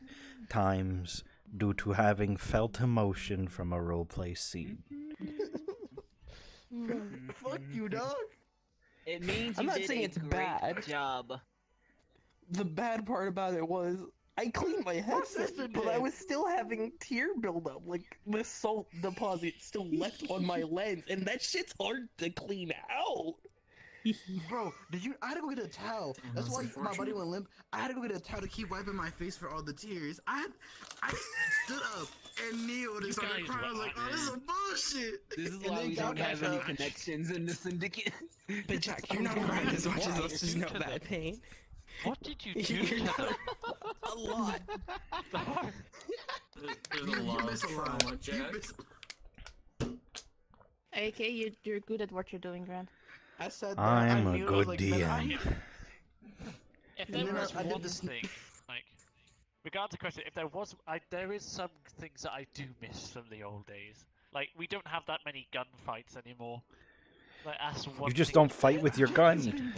times due to having felt emotion from a roleplay scene. Fuck you, dog. It means I'm you not did saying a it's great bad. job. The bad part about it was I cleaned my headset, sister but I did. was still having tear buildup. Like the salt deposit still left on my lens, and that shit's hard to clean out. Bro, I had to go get a towel. That's why my buddy went limp. I had to go get a towel to keep wiping my face for all the tears. I stood up and kneeled and started guys crying. I was like, oh, this is some bullshit. This is And why then we got don't have back any up. connections in the syndicate. But Jack, you're not crying as much as us. There's not that pain. What did you do You're to not them? a lot. There's a You lot miss of a lot. trauma, You Jack. miss- AK, you're good at what you're doing, Grant. I said that. I'm I a knew, good like, man, I- DM. If And there then was I did one this- thing, like, regardless of the question, if there was, there is some things that I do miss from the old days. Like, we don't have that many gunfights anymore. Like, that's one You just thing don't fight with your gun.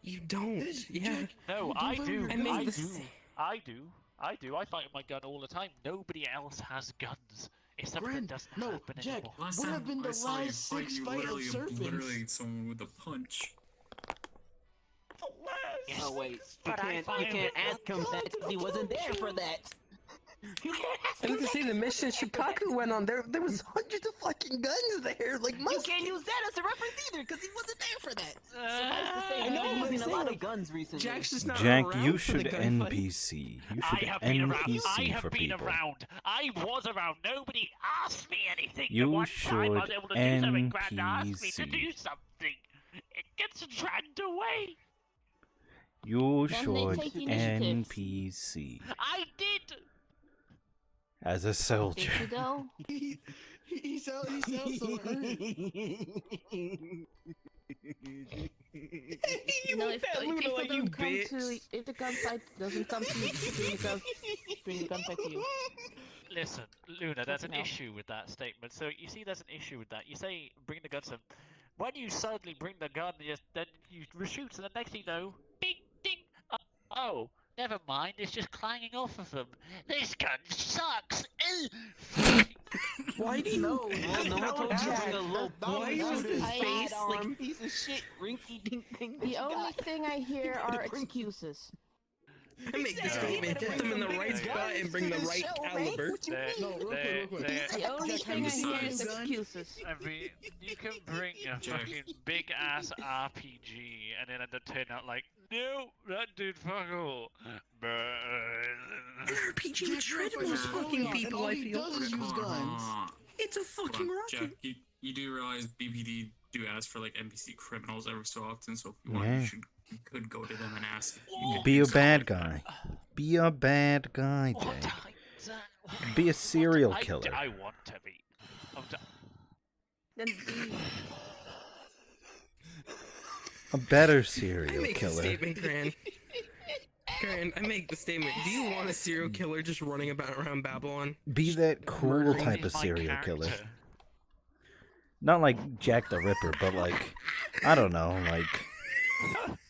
You don't. Yeah. No, I do. I mean, I the do. s- I do. I fight with my gun all the time. Nobody else has guns. It's something that Grant, doesn't no, happen Jack, anymore. Last Would time have been the I saw you last fight, six you fight of literally serpents. obliterated someone with a punch. Yes, Oh wait, you but I can't find it- ask him that because he wasn't there for that. You can't ask I him was to that. say the mission Shikaku went on. There was hundreds of fucking guns there. Like You most. can't use that as a reference either because he wasn't there for that. Suffice to say, I he's know, been but I'm using a lot saying, of guns recently. Jack's just not Jack, around you for the should gunfight. NPC. You I should have been around. I NPC have for been people. around. I was around. Nobody asked me anything. You the one time I was should able to do something. Grand asked me to NPC. do something. It gets dragged away. You Then they should take the initiative. NPC I did. as a Did soldier. you though? He sounds so hurt. You No, look if, at if Luna people like you don't come bitch. to, if the gunfight doesn't come to you, bring the gunfight to you. Listen, Luna, there's an Fucking hell. issue with that statement. So you see, there's an issue with that. You say bring the guns in. When you suddenly bring the gun, then you shoot, and the next thing you know, ding, ding. Oh, never mind. It's just clanging off of them. This gun sucks. Why do you No, Well, no one told you to bring a low Why was was his his I face had, like like piece of shit rinky dink thing that The you only got. thing I hear are Bring- excuses. I make the Yeah. statement, Yeah. put them in the right Yeah. spot and bring the right Show, man. caliber. What you There- mean? No, real quick, real quick. there- The only Jack, thing I hear is besides- excuses. I mean, you can bring a Jack. fucking big ass RPG and then end up turning out like, no, that did fuck all. RPG Jack, shredded you're those a fucking robot, and people, all I he feel. does is use guns. It's a Hold fucking on, rocket. Jack, you do realize BPD do ask for like NPC criminals every so often, so if you want, Yeah. you could go to them and ask. If you could Be a use bad something like guy. Be a bad guy, What Jake. time? Be a serial I killer. want to be. Then be. A better I serial make the killer. statement, Gran. Gran, I make the statement. Do you want a serial killer just running about around Babylon? Be that cool Murdering type Is of my serial killer. character. Not like Jack the Ripper, but like, I don't know, like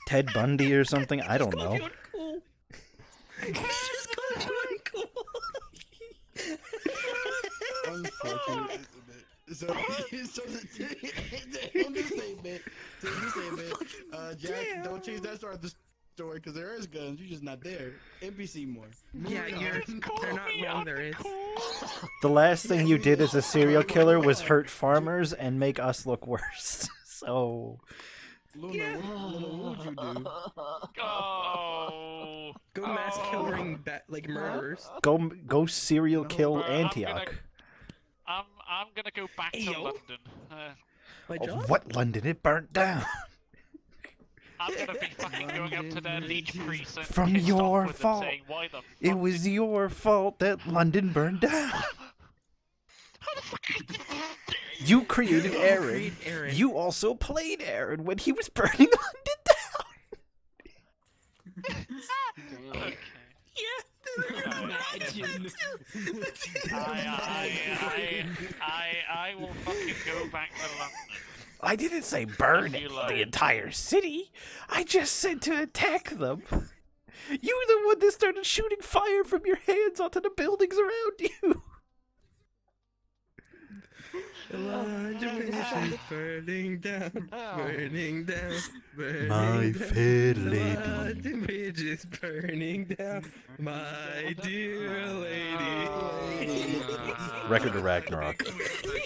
Ted Bundy or something. I don't know. Cool. Just called you uncool. Unfortunate. So the understatement, Jack, don't change that part of the story because there is guns. You're just not there. NPC more. Yeah, they're not wrong, there is. The last thing you did as a serial killer was hurt farmers and make us look worse. So, Luna, what would you do? Oh. Go mass killing like murderers. go serial kill Well, I'm Antioch. I'm gonna go back to Ayo. London. My Of job? what London? It burnt down. I'm gonna be fucking going up to their leech precinct. From pissed off your with them, fault. saying, why the It fuck was your fault that London burned down. You created Aaron. Create Aaron. You also played Aaron when he was burning London down. Okay. Imagine. I will fucking go back to London. I didn't say burn You the lied. entire city. I just said to attack them. You were the one that started shooting fire from your hands onto the buildings around you. The large is burning down, burning down, burning My down. fiddly The large bridge is burning down, my dear lady. Record of Ragnarok.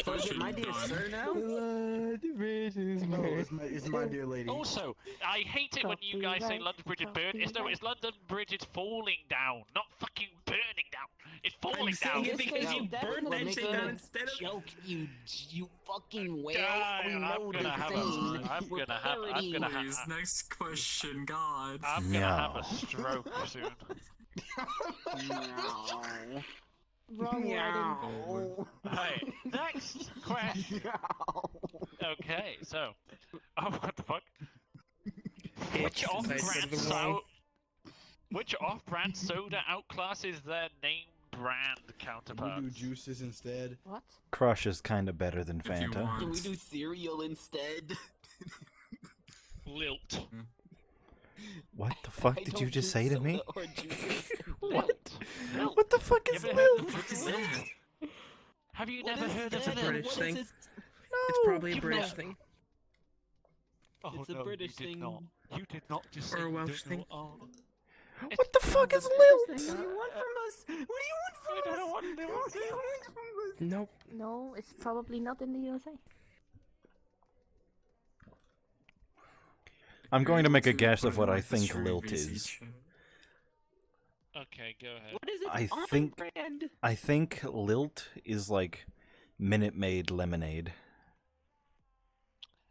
So is it my dear sir now? The large bridge is No, burning. it's my dear lady. Also, I hate it when you guys say London Bridge is burning. It's London Bridge is falling down, not fucking burning down. It's falling down. saying it because you That burned was that shit making down a instead of. joke, you fucking whale. God, We I'm know gonna the have thing. I'm We're gonna have. Please, next question, God. I'm gonna have a Meow. stroke soon. Meow. Wrong Meow. Hey, next question. Okay, so, what the fuck? Which I said off-brand the wrong- which off-brand soda outclasses their name brand We counterparts? do juices instead. What? Crush is kind of better than If you Fanta. want. Can we do cereal instead? Lilt. What the fuck I did don't you just do say to me? soda or juice. What? Lilt. What the fuck is Never Lil? What the fuck is that? Have you What never is heard That's of a that? it? British What is thing. this? It's probably a you've British not- thing. Oh, It's a no, British you did thing. Not. You did not just Or say a you Welsh don't know- thing. Oh. What the fuck is What Lilt? do you want from us? What do you want from I us? don't want to What do you want from us? Nope. No, it's probably not in the USA. I'm going to make a guess Put of it what in, I like, the think stream Lilt VC is. chat. Okay, go ahead. What is it? I on think- brand? I think Lilt is like Minute Maid lemonade.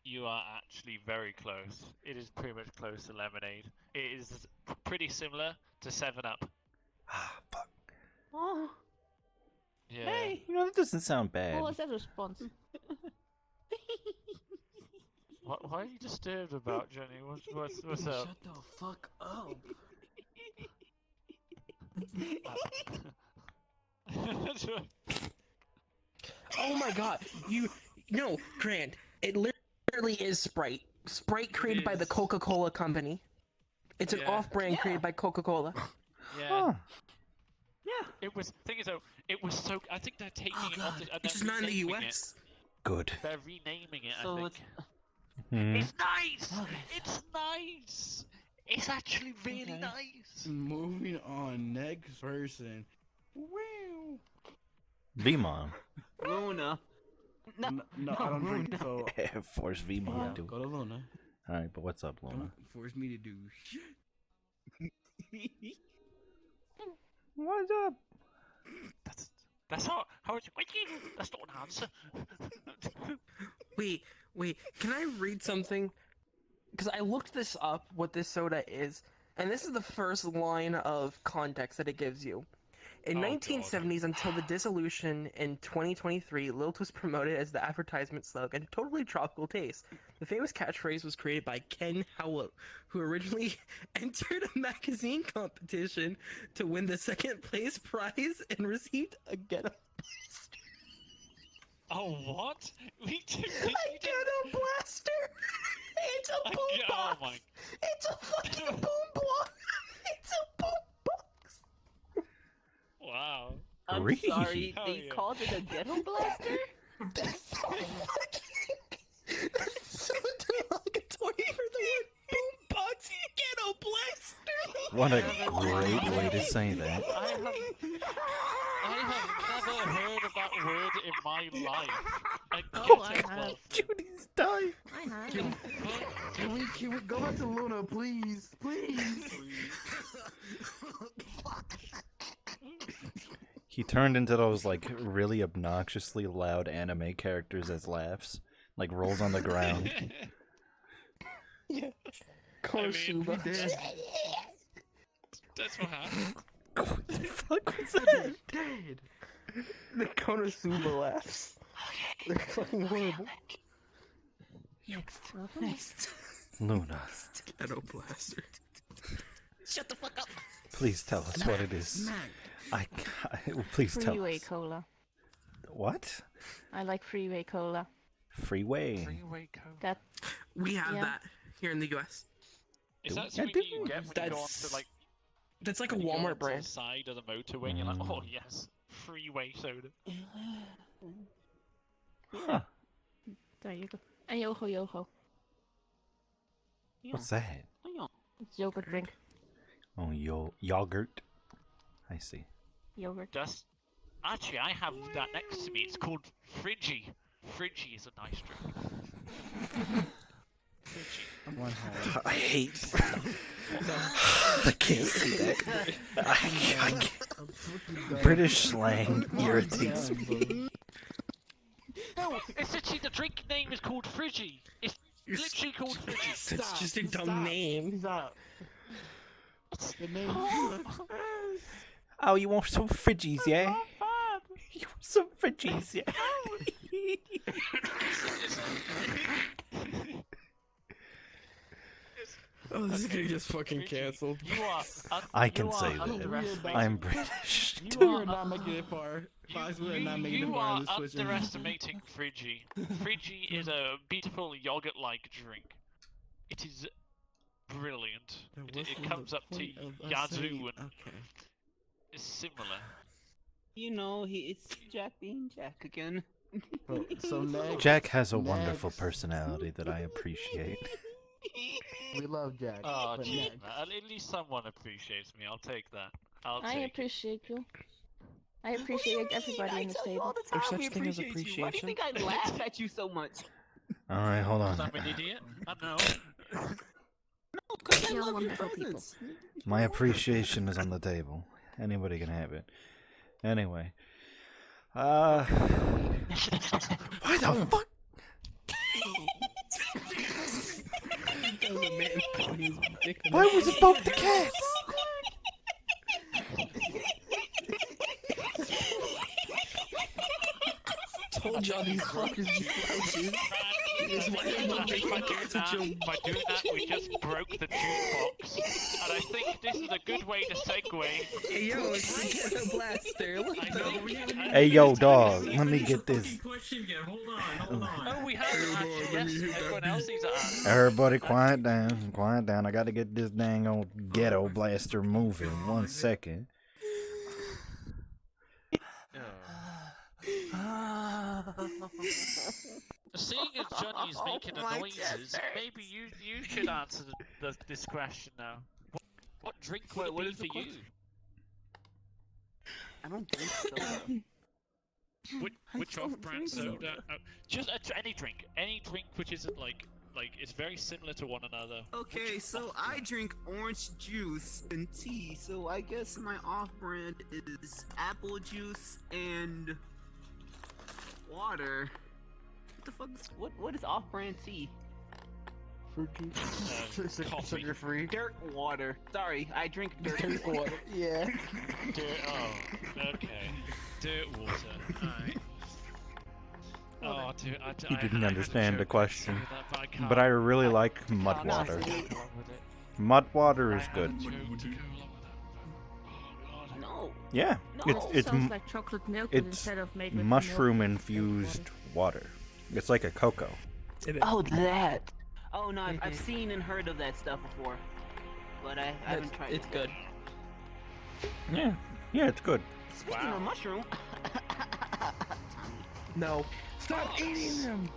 You are actually very close. It is pretty much close to lemonade. It is pretty similar to 7-Up. Ah, fuck. Oh, Yeah. hey! You know, that doesn't sound bad. What was that response? What are you disturbed about, Jenny? What's up? Shut the fuck up. Oh my god. No, Grant. It literally is Sprite. Sprite created by the is. Coca-Cola company. It's an Yeah. off-brand Yeah. created by Coca-Cola. Yeah. Huh. It was. Thing is, though, it was so. I think they're taking Oh, it God. off. And It's just they're not in the renaming US. Good. It. They're renaming it. So I it's think. Hmm. It's nice. Okay. It's nice. It's actually really Okay. nice. Moving on, next person. Wow. Vmon. Luna. No, No, I don't drink, so Force Vmon, yeah, dude. go to Luna. Alright, but what's up, Luna? Don't force me to do shit. What's up? That's not. How is it? That's not an answer. Wait, can I read something? Because I looked this up, what this soda is, and this is the first line of context that it gives you. In Oh, God. 1970s until the dissolution in 2023, Lilt was promoted as the advertisement slogan, totally tropical taste. The famous catchphrase was created by Ken Howell, who originally entered a magazine competition to win the second place prize and received a ghetto blaster. Oh, what? We did. A ghetto blaster! It's a A boom ge- oh box! my- It's a fucking boom block! It's a boom box! Wow. I'm Great. sorry. Hell They yeah. called it a ghetto blaster? That's so fucking... That's so derogatory for the word boom box, you ghetto blaster! What a great way to say that. I have never heard of that word in my life. A Oh, I ghetto have. blaster. Judy's dying. I have. Can we go back to Luna, please? Please. He turned into those like really obnoxiously loud anime characters as laughs, like rolls on the ground. Yeah. Konosuba. That's what happened. What the fuck was that? Dead. The Konosuba laughs. They're fucking horrible. Luna, Ghetto blaster. Shut the fuck up. please tell us what it is. Please tell Freeway us. cola. What? I like freeway cola. Freeway. Freeway cone. That We have Yeah. that here in the U.S. Is that Yeah, something do you we? get when you go onto like That's like a when you go Walmart onto brand. the side of the motorway and you're like, oh yes, freeway soda. Huh. there you go. And yogo. What's that? It's yogurt drink. Oh, yogurt. I see. Yogurt. Just actually, I have that next to me. It's called Friggy. Friggy is a nice drink. Friggy. I hate. I can't say that. I can't. British slang irritates me. No, it's literally the drink name is called Friggy. It's literally called Friggy. It's just a dumb name. The name. Oh, you want some fridgies, yeah? You want some fridgies, yeah? Oh, this is gonna get fucking Friggy. canceled. You are. I can you say are that. underestimating- I'm British. You We are are not making it far. Fox, we are not making it you far are on this Twitch. underestimating Friggy. Friggy is a beautiful yogurt-like drink. It is brilliant. It comes up to Yazoo and is similar. You know, it's Jack being Jack again. So next, Jack has a wonderful Next. personality that I appreciate. we love Jack. Oh, but gee, next. man. At least someone appreciates me. I'll take that. I appreciate you. I appreciate everybody in this tell you table. all the There's time such we thing as appreciate you. Why do you think I laugh at you so much? Alright, hold on. I'm an idiot. I know. Because I You're love your wonderful people. presence. My appreciation is on the table. Anybody can have it. Anyway. Why the fuck? Why was it both the cats? Told y'all these fuckers be slouches. It's why they love making cats with your By doing that, we just broke the jukebox. And I think this is a good way to segue. Hey yo, it's the Ghetto Blaster. Look I at know that. we Hey yo, dog, let me get this. Question again. Hold on. Oh, we haven't actually. Yes, everyone else needs to ask. Everybody quiet down, quiet down. I gotta get this dang old ghetto blaster moving. 1 second. Seeing as Johnny's making the noises, maybe you should answer this question now. What drink would What it is be the for you? question? I don't think so. Which off-brand soda? Just any drink which isn't like it's very similar to one another. Okay, so I drink orange juice and tea, so I guess my off-brand is apple juice and water. What the fuck is, what is off-brand tea? Coffee. Sugar free. Dirt water. Sorry, I drink dirt water. Yeah. Dirt. Oh, okay. Dirt water. Alright. Oh, dude, He I didn't had a understand the joke question. to say that, but I can't. But I really like can't mud water. go along with it. Mud water I is had good. a joke to go along with that. Oh god. No. Yeah, No. it's Sounds like chocolate milk but it's instead of made with mushroom milk, it's infused water. It's like a cocoa. Oh, that. Oh no, I've seen and heard of that stuff before, but I haven't tried. It's good. Yeah, it's good. Speaking of mushroom. No. Stop eating them.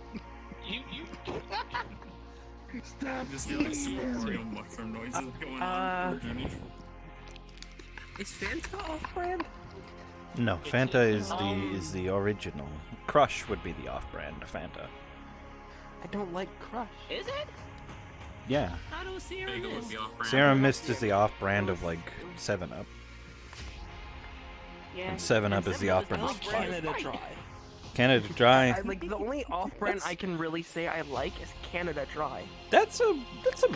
You Stop Just get like Super Mario mushroom noises going on. Is Fanta off-brand? No, Fanta is the original. Crush would be the off-brand Fanta. I don't like Crush. Is it? Yeah, I don't see her Bagel in would this. be off-brand. Serum Mist is the off-brand of like 7-Up. Yeah. And 7-Up is the off-brand of off-brand. Sprite. Canada Dry. Canada Dry. I, like the only off-brand I can really say I like is Canada Dry. That's a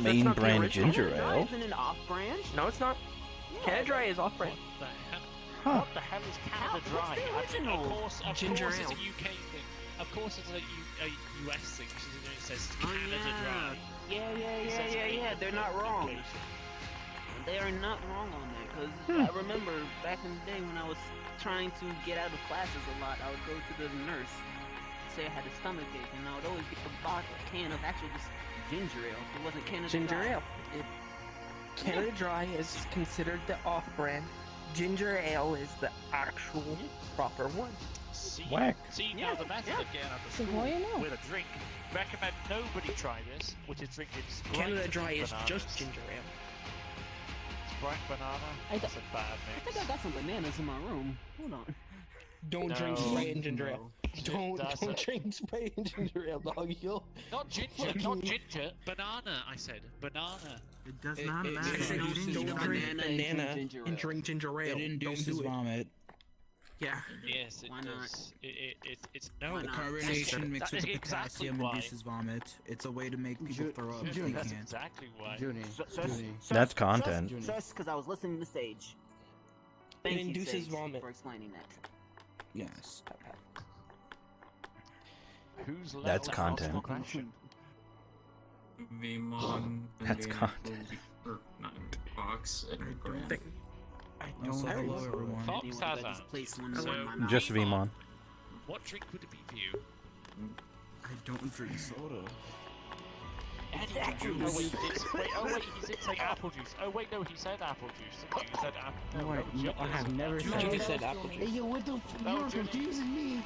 main not the brand original. ginger Canada Dry ale. isn't an off-brand. No, it's not. Canada Dry is off-brand. What the hell? Huh. What the hell is Canada What's Dry? the original? Of Ginger course it's ale. a UK thing. Of course it's a US thing. Because it says Oh, Canada Dry. Yeah. They're not wrong. They are not wrong on that. Because I remember back in the day when I was trying to get out of classes a lot, I would go to the nurse say I had a stomach ache, and I would always get a can of actual just ginger ale. It wasn't Canada Ginger Dry. ale. Canada Dry is considered the off-brand. Ginger ale is the actual proper one. Whack. See, now the method of getting out of So school why not? with a drink. Recommend nobody try this, which is drinking Sprite Canada Dry is bananas. just ginger ale. Sprite banana. I That's a bad I mix. think I got some bananas in my room. Hold on. Don't drink No. Sprite and ginger ale. Don't That's don't a- drink Sprite and ginger ale, dog. You'll Not ginger, not ginger. Banana, I said. Banana. It does It- not it- matter. it- You don't didn't need do a it. banana and banana drink ginger and ale. drink ginger ale. It Don't induces do it. vomit. Yeah. Yes, it Why not? does. It's no. Why not? Carbonation mixed That with is exactly potassium why. induces vomit. It's a way to make people Ju- throw up if Junie. they That's can't. exactly why. Junie. Junie. That's content. Just because I was listening to the stage. It Thank you, induces Sage, vomit. for explaining that. Yes. Who's level That's of content. question? Vmon. That's and content. Or not Fox and Grant. think- I don't Also, know. hello everyone. Fox Anyone has that just asked, placed one so- in my mouth. Just Vmon. What drink would it be for you? I don't drink soda. Exactly. Oh wait, he did say apple juice. Oh wait, no, he said apple juice. Didn't you? He said apple. No, I have never Junie said said apple juice. yo, what the No, you're Junie. confusing me.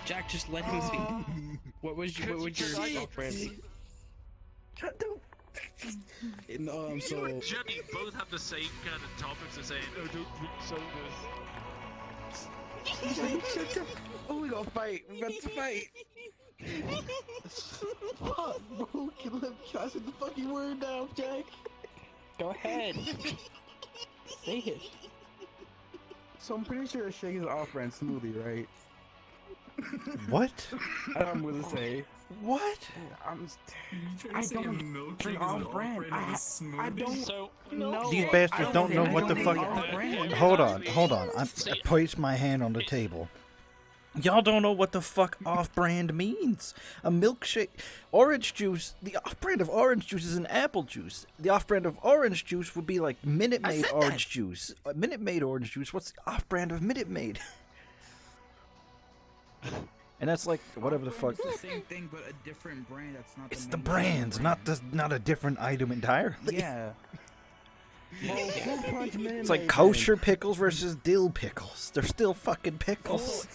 Jack, just let him speak. What would your off-brand be? Shut the. So Jenny both have the same kind of topics to say. Oh, don't drink sodas. Shut the. Oh, we gonna fight. We got to fight. Fuck, bro. Can I say the fucking word now, Jack? Go ahead. Say it. So I'm pretty sure a shake is off-brand smoothie, right? What? I'm gonna say. What? I don't drink off-brand. I don't So know. These bastards I don't know say what the I fuck. don't think off-brand. Hold on. I placed my hand on the table. Y'all don't know what the fuck off-brand means. A milkshake, orange juice. The off-brand of orange juice is an apple juice. The off-brand of orange juice would be like Minute Maid orange juice. Minute Maid orange juice. What's the off-brand of Minute Maid? And that's like whatever the fuck. It's the same thing, but a different brand. That's not. It's the the main brands, brand. not a different item entirely. Yeah. Bro, fruit punch Minute It's like Maid, kosher pickles versus dill pickles. They're still fucking man. pickles.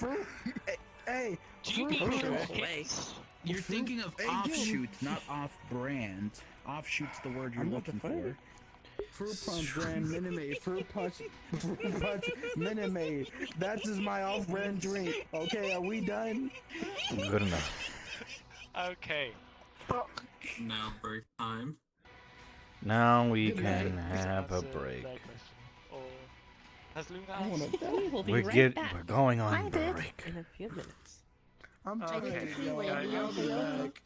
Hey, do you fruit mean punch. hits? You're thinking of offshoots, not off-brand. Offshoots the word you're I'm not the looking for. fighter. Fruit punch brand Minute Maid. Fruit punch Minute Maid. That is my off-brand drink. Okay, are we done? Good enough. Okay. Now break time. Now we Good can night. have a Answer break. their question. Or has Luna I wanna asked? die. We'll be We're right back. we're going on I did. break. In a few minutes. I'm I get tired, to see y'all. where you I'll be back.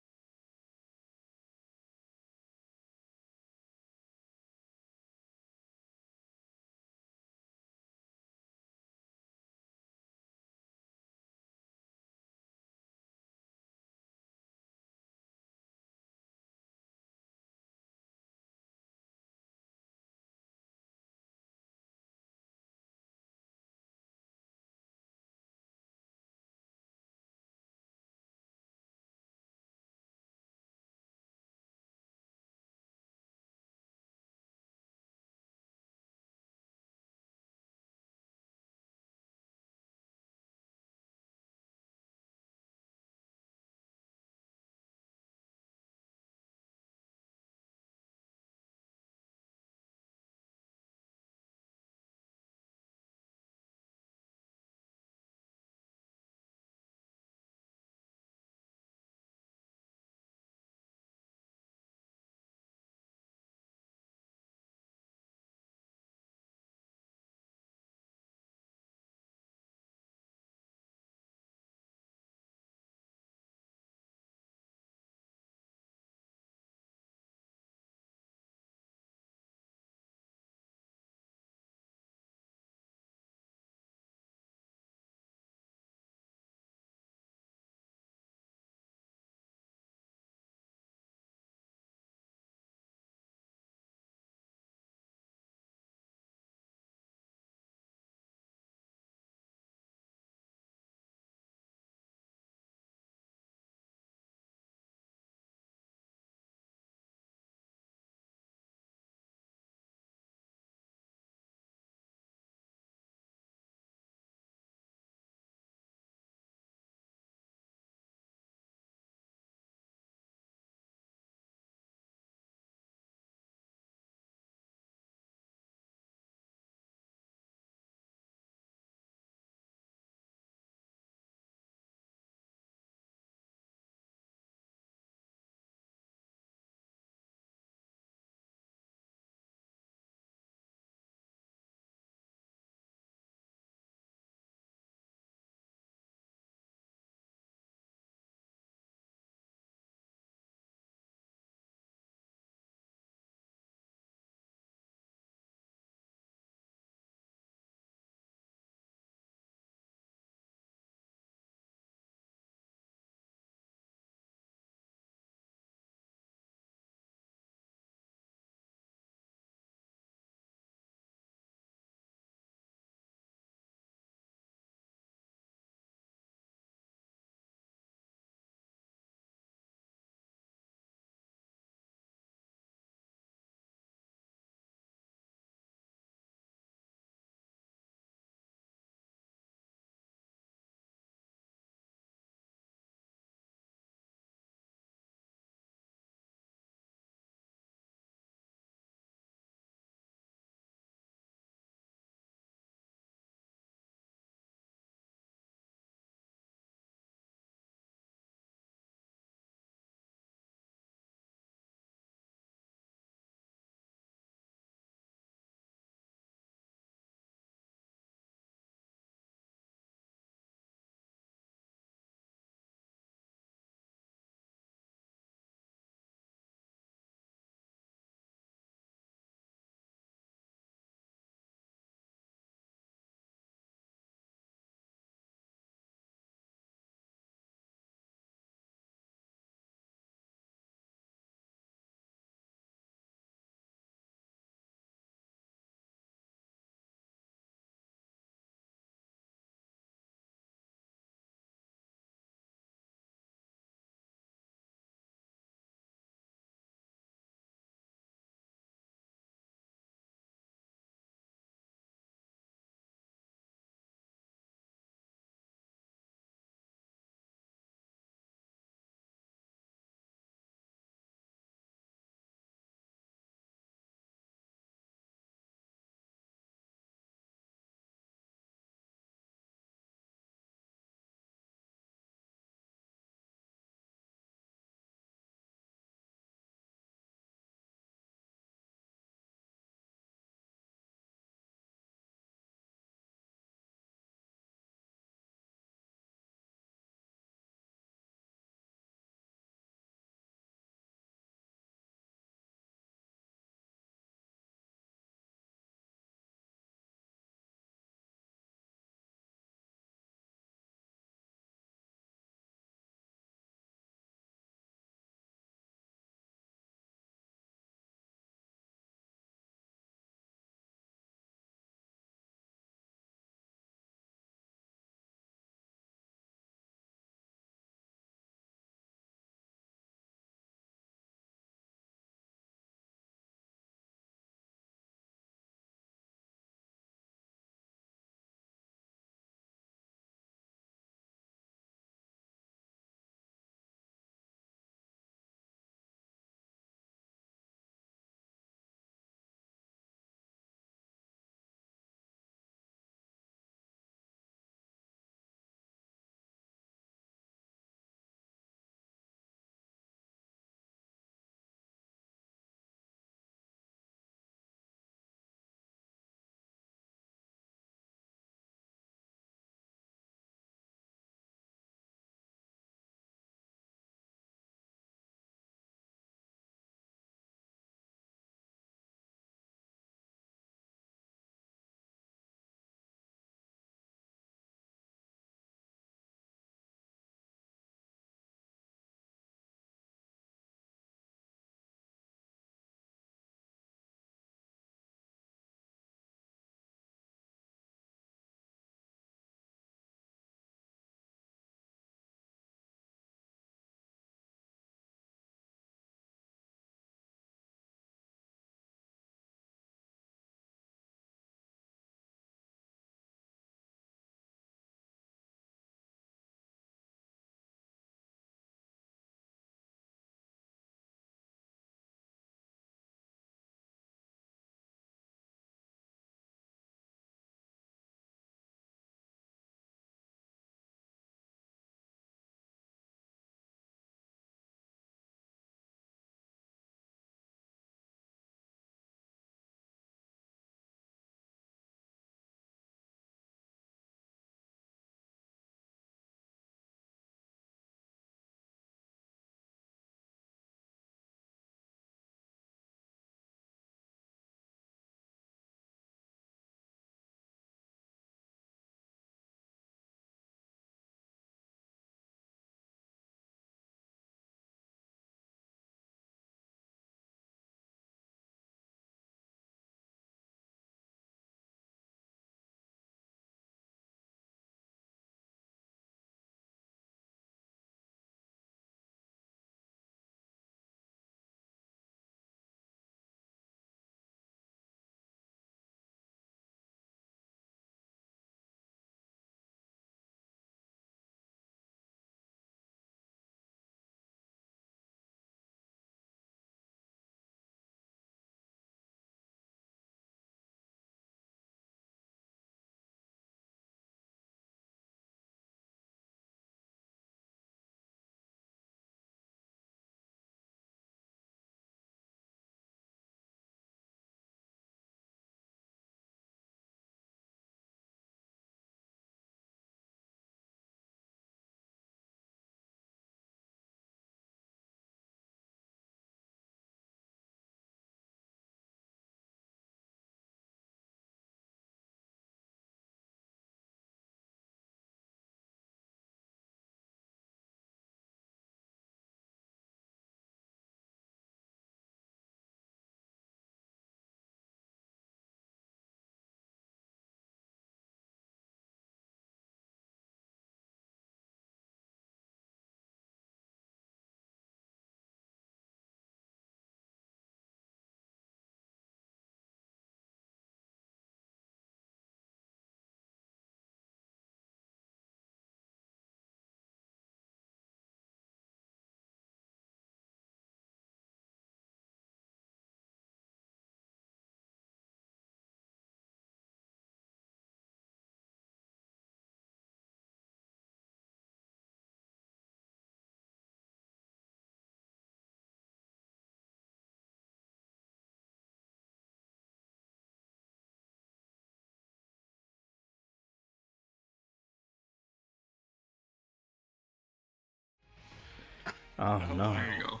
Oh no. There you go.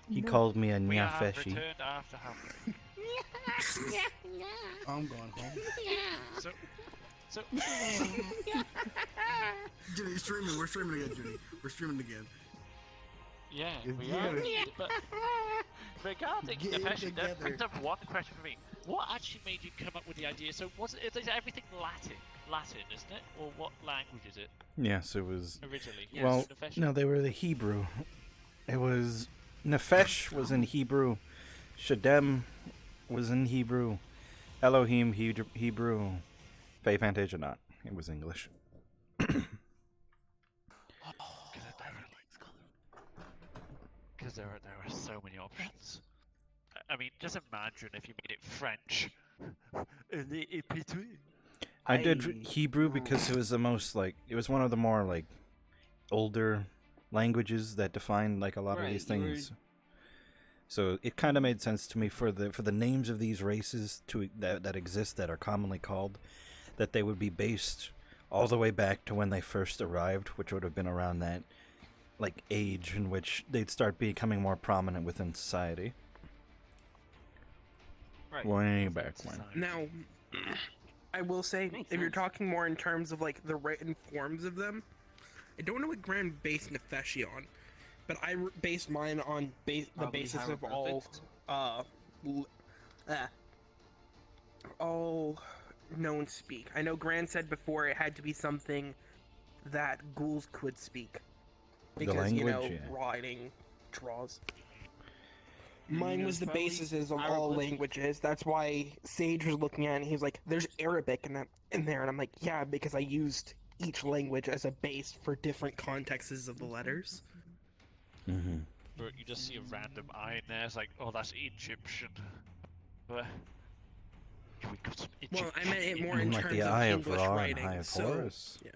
He called me a We have nyafeshi. returned after half. I'm going home. So Judy, streaming. We're streaming again, Judy. We're streaming again. yeah, If we you are. gotta- But regarding Get the it question, that together. brings up one question for me. What actually made you come up with the idea? So is everything Latin, isn't it? Or what language is it Yes, it was. originally? Well, Nefesh? no, they were the Hebrew. It was Nefesh was in Hebrew. Shadem was in Hebrew. Elohim Hebrew. Faye Fantasia not. It was English. Because there are so many options. I mean, just imagine if you made it French. I did Hebrew because it was the most it was one of the more older languages that defined a lot of these Right, you were- things. So it kind of made sense to me for the names of these races that exist that are commonly called, that they would be based all the way back to when they first arrived, which would have been around that age in which they'd start becoming more prominent within society. Right. Way back when. Now, I will say, Makes if you're sense. talking more in terms of the written forms of them, I don't know what Grand based Nefeshi on, but I based mine on the Probably basis of all hieroglyphics. all known speak. I know Grand said before it had to be something that ghouls could speak, because language, yeah. writing draws. Yeah, Mine you was the know, probably basis of all hieroglyphics. languages. That's why Sage was looking at it and he was like, "There's Arabic in there," and I'm like, "Yeah, because I used each language as a base for different contexts of the letters." Mm-hmm. But you just see a random eye in there. It's like, oh, that's Egyptian. But we got some Well, I Egyptian meght it more I in mean, terms the of Eye of English Ra and writing. Eye of So, Horus. yeah.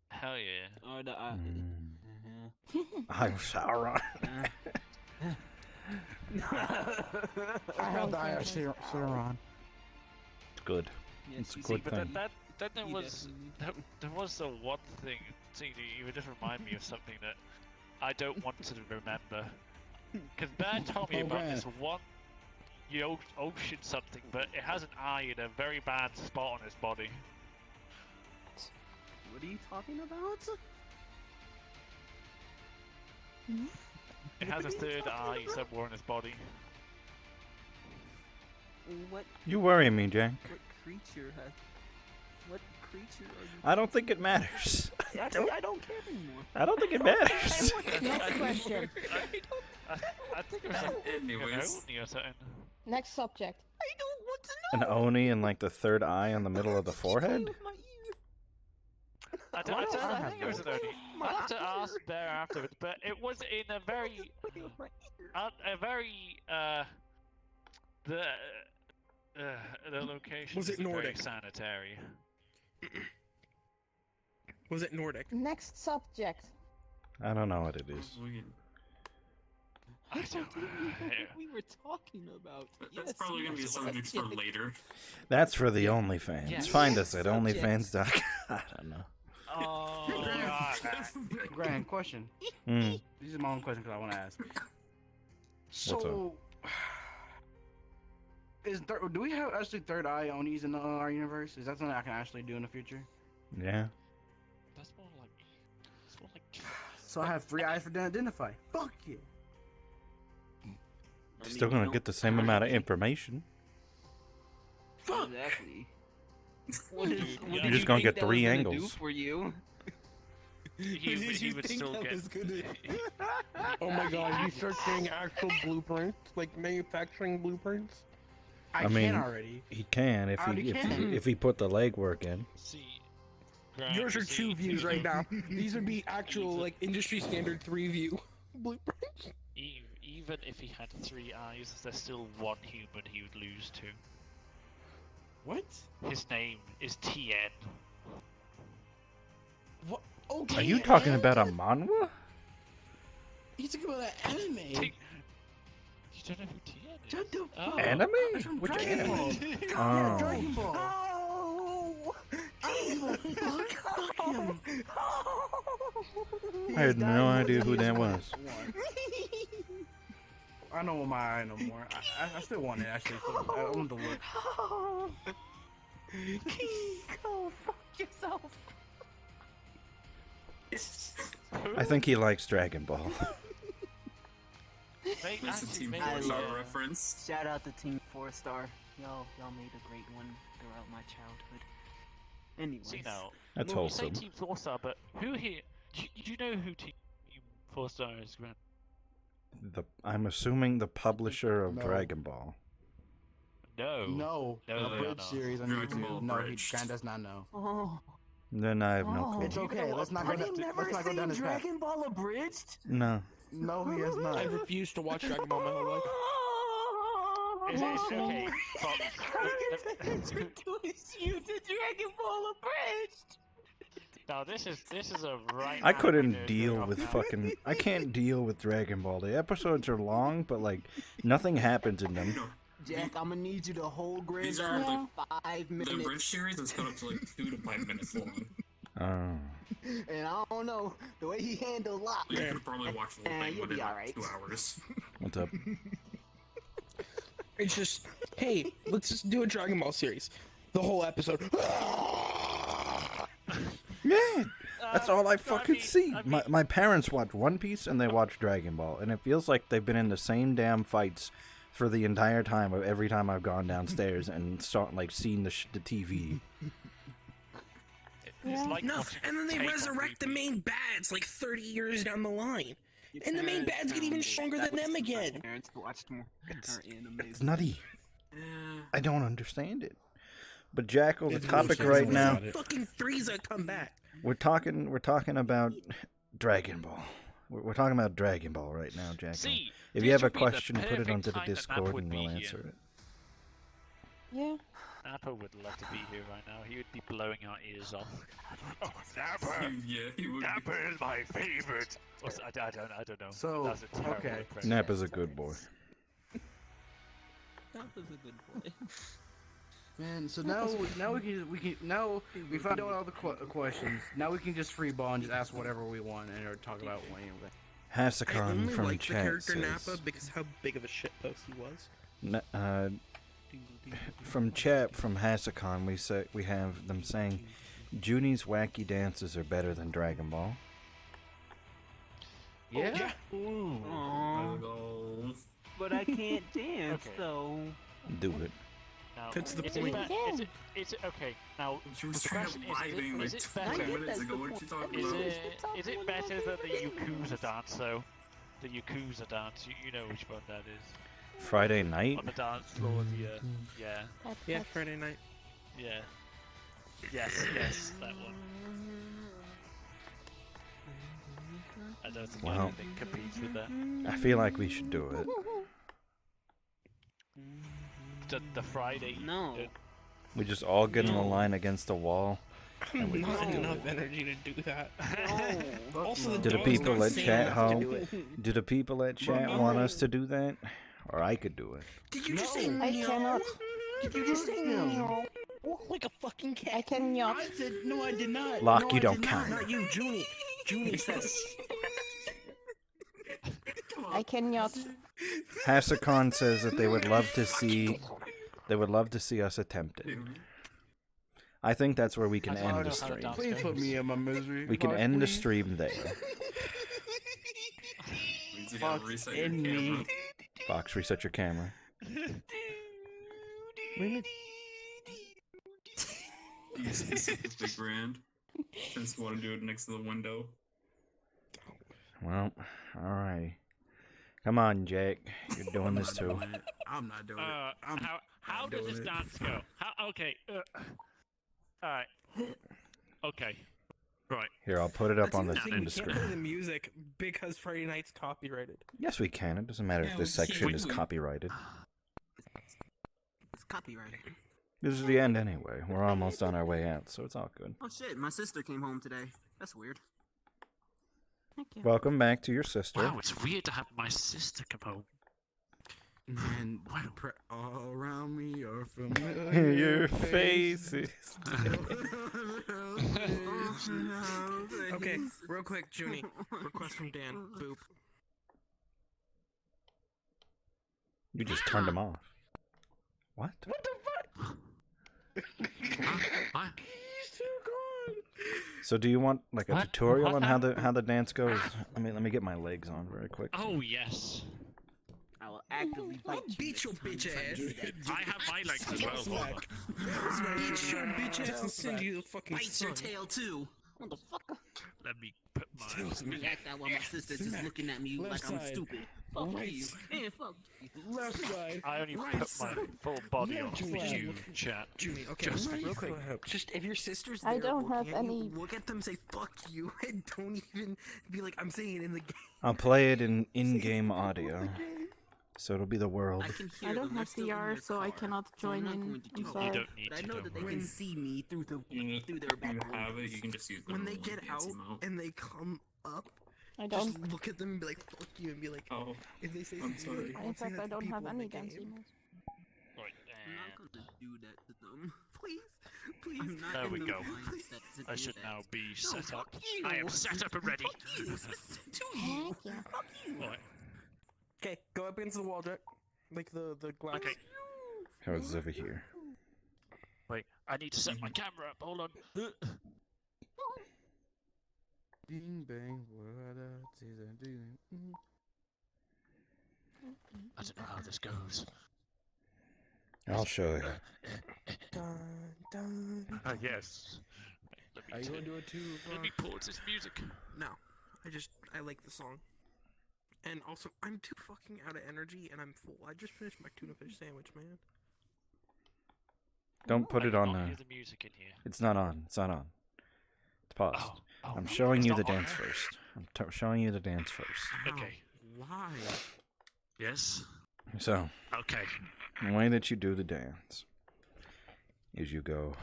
Hell yeah. Or the Eye of Sauron. I have the Eye of Sauron. It's good. Yes, It's a you good see, thing. Then there You was definitely- there was the one thing. See, you would just remind me of something that I don't want to remember. Because Bear told me Oh, about man. this one ocean something, but it has an eye in a very bad spot on his body. What are you talking about? It has a third eye somewhere on his body. What You worry me, Jack. creature has? What creature are you? I don't think it matters. I don't care anymore. I don't think it matters. Next question. I think it was like an Anyways. Oni or something. Next subject. I don't want to An know. Oni and the third eye on the middle of the forehead? With my ear. I think it was an Oni. I'll have to ask Bear afterwards, but it was in a very Play with my ear. the location Was it is very Nordic? sanitary. Was it Nordic? Next subject. I don't know what it is. We can, I don't What we were talking about. that's Yes, probably gonna be yes, something for subject. later. That's for the OnlyFans. Yes. Find us at Subject. OnlyFans.com. I don't know. Oh, God. Grand question. Mm. This is my own question because I want to ask. up? So, do we have actually third eye Onis in our universe? Is that something I can actually do in the future? Yeah. That's more like. It's more like. So I have 3 eyes for to identify. Fuck yeah. I Still mean, gonna you get the don't same amount of have to. information. Fuck. Exactly. What did just you gonna think get that was 3 gonna angles. Do for you? he would still get. Oh my god, you start getting actual blueprints, like manufacturing blueprints. I I mean, can already. He can if I already he can. if he put the legwork in. See. Yours are see, 2 views right now. These would be actual, industry standard 3 view blueprints. Even if he had 3 eyes, there's still one human he would lose to. What? His name is Tien. What? Okay. Are you talking about a manhwa? He's talking about an anime. You don't know who Tien is? Shut the Oh. fuck. Anime? That's from Which Dragon anime? Ball. Oh. Yeah, Dragon Ball. Oh! Fuck him. I had no idea who that was. I don't want my eye no more. I still want it actually. So I want to look. Go fuck yourself. I think he likes Dragon Ball. Maybe, That's a actually, Team maybe, I 4-star love- reference. Shout out to Team 4-star. Y'all made a great one throughout my childhood. Anyways. See now, That's you say wholesome. Team 4-star, but who here? Do you know who Team 4-star is, Grant? I'm assuming the publisher of No. Dragon Ball. No. No, No, the they Bridge are not. series on Dragon Ball YouTube. No, he Abridged. Grant does not know. Oh. Then I have no clue. It's okay. Let's not go. Have you Let's never not go down seen this path. Dragon Ball Abridged? No. No, he has not. I refuse to watch Dragon Ball my whole life. Is it okay? Introduce you to Dragon Ball Abridged. Now this is a right. I now couldn't we're deal going with off now. fucking. I can't deal with Dragon Ball. The episodes are long, but like nothing happens in them. No, Jack, I'm gonna need you to hold these Granddad are for 5 the minutes. Bridge series is cut up to like 2 to 5 minutes long. Oh. And I don't know, the way he handled Locke. You could probably watch the whole thing you'll within be like alright. 2 hours. What's up? It's just, hey, let's just do a Dragon Ball series. The whole episode. Yeah, that's all I fucking mean- see. I mean- My parents watch One Piece and they watch Dragon Ball, and it feels like they've been in the same damn fights for the entire time of every time I've gone downstairs and seen the TV. It's like No, watching and then they Take on resurrect the repeat. main bads like 30 years down the line. Your And the main parents bads get even found it. stronger That than them was my again. Parents watched more It's- current animes. It's nutty. Yeah. I don't understand it. But Jackal, the It's topic bullshit. right It's now, bullshit. Fucking Frieza come back. we're talking about Dragon Ball. We're talking about Dragon Ball right now, Jackal. See, If this you have a would be the question, put it perfect onto the time that Nap Discord would and be we'll here. answer it. Yeah. Nappa would love to be here right now. He would be blowing our ears off. Oh, Nappa! Yeah, he would. Nappa is my favorite. I don't know. So, That's a terrible okay. impression. Nap is a good boy. That was a good boy. Man, so now we found out all the questions. Now we can just free ball and just ask whatever we want and or talk about anything. I Hasakon only from like the chat character says, Nappa because how big of a shitpost he was. From chat from Hasakon, we have them saying Junie's wacky dances are better than Dragon Ball. Yeah. Aww, Oh, but I can't dance Okay. though. Do it. Now, That's the is point. Is it okay? Now, she was the trying question to is, vibing is like it 20 better? minutes ago. What you talking Is about? it better than the Yakuza dance though? The Yakuza dance, you know which one that is. Friday night? On the dance floor, yeah, Yeah, Friday night. yeah. Yes, that one. I don't think Well. anything competes with that. I feel like we should do it. The Friday. No. We just all get in a line against the wall. I'm not enough energy to do that. No. Also, the Do the dog's people not at sane chat enough to hall? do it. Do the people at chat want us to do that? Or I could do it. Did you just say I meow? cannot. Did you just say meow? Like a fucking cat. I cannot. I said no. I did not. Locke, No, you I don't did count. Not you, Junie. Junie says. I cannot. Hasakon says that they would love to see us attempt it. I think that's where we can I don't end know the how to stream. dance. Please put me in my misery. We can Fox, end the please. stream there. Means you gotta Fox reset your in camera. me. Fox, reset your camera. You specifically grand. Since you want to do it next to the window. Well, alright. Come on, Jake. You're doing this too. doing it. I'm not doing it. I'm How not does doing this it. dance go? Okay. Alright. Okay. Right. Here, I'll put it up That's on the the thing, in we the can't play the screen. music because Friday night's copyrighted. Yes, we can. It doesn't matter Yeah, if we this can't. section is copyrighted. It's copyrighted. This is the end anyway. We're almost on our way out, so it's all good. Oh shit, my sister came home today. That's weird. Thank you. Welcome back to your sister. Wow, it's weird to have my sister come home. And Wow. all around me are familiar Your faces. Okay, real quick, Junie. Request from Dan. Boop. You just turned him off. What? What the fuck? What? He's too gone. So do you want like a What? tutorial What on how the dance goes? Let me get my legs on very quick. Oh yes. I will actively bite you. Beat your next time bitch you try to ass. do that. I have my legs as well. Beat your bitch ass and send you the fucking Bite your sun. tail too. Motherfucker. Let me put my. You act out while my sister's just looking at me Left like I'm side. stupid. Fuck Right. you. Man, fuck you. Left side. I only Right put my side. full body on Left for side. you, chat. Junie, okay, Just real right quick. foot. Just if your sister's I there don't have looking at you, any- look at them, say fuck you, and don't even be like, I'm saying it in the game. I'll play it in-game audio. So it'll be the world. I can hear I don't them. They're have still in VR, their so I car, cannot so I'm join not in. going to I'm do sorry. You don't need But I to. know Don't that they worry. can see me through the You through their back have it, windows. you can just use the When they little get out fancy mount. and they come up, I just don't. look at them and be like, fuck you, and be like, Oh, if they say I'm something, sorry. like, In don't say fact, that I to don't people have in any the dance game. emails. Right, I'm not going to do that to them. Please, please. I'm not There in we the go. mindset to I do should that. now be No, set up. fuck you. I am set up and ready. Fuck you. To you. Heck yeah. Fuck you. Right. Okay, go up against the wall, Jack. Like the glass. Okay. How is over here? Wait, I need to set my camera up. Hold on. Ding bang, what a season doing. I don't know how this goes. I'll show you. Dun, dun. Yes. Let Are me, you gonna t- do it too? let me pause this music. No, I like the song. And also, I'm too fucking out of energy and I'm full. I just finished my tuna fish sandwich, man. Don't put I it cannot on. hear the music in here. It's not on. It's not on. It's paused. Oh, I'm showing it's you the not on. dance first. I'm showing you the dance first. Okay. Why? Yes. So, Okay. the way that you do the dance is you go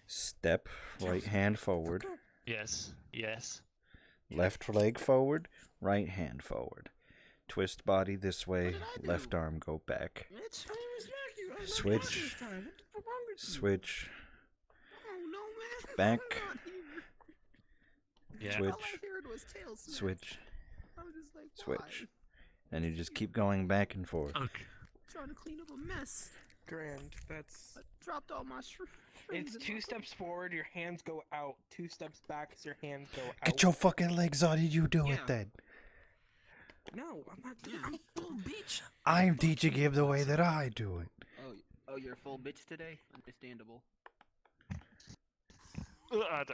step, right hand forward, Yes. Yes. left leg forward, right hand forward. Twist body this way, did I do? left arm go back. Bitch. Switch, switch, Oh no, man. back, I'm not here. Yeah. switch, All I heard was tail switch. switch, I was just like, switch. why? And you just keep going back and forth. Okay. Trying to clean up a mess. Grand, that's... I dropped all my strings. It's 2 steps forward, your hands go out. 2 steps back, your hands go out. Get your fucking legs on and you do Yeah. it then. No, I'm not doing Yeah, I'm full bitch. I'm teaching him the way that I do it. Oh, you're a full bitch today? Understandable. I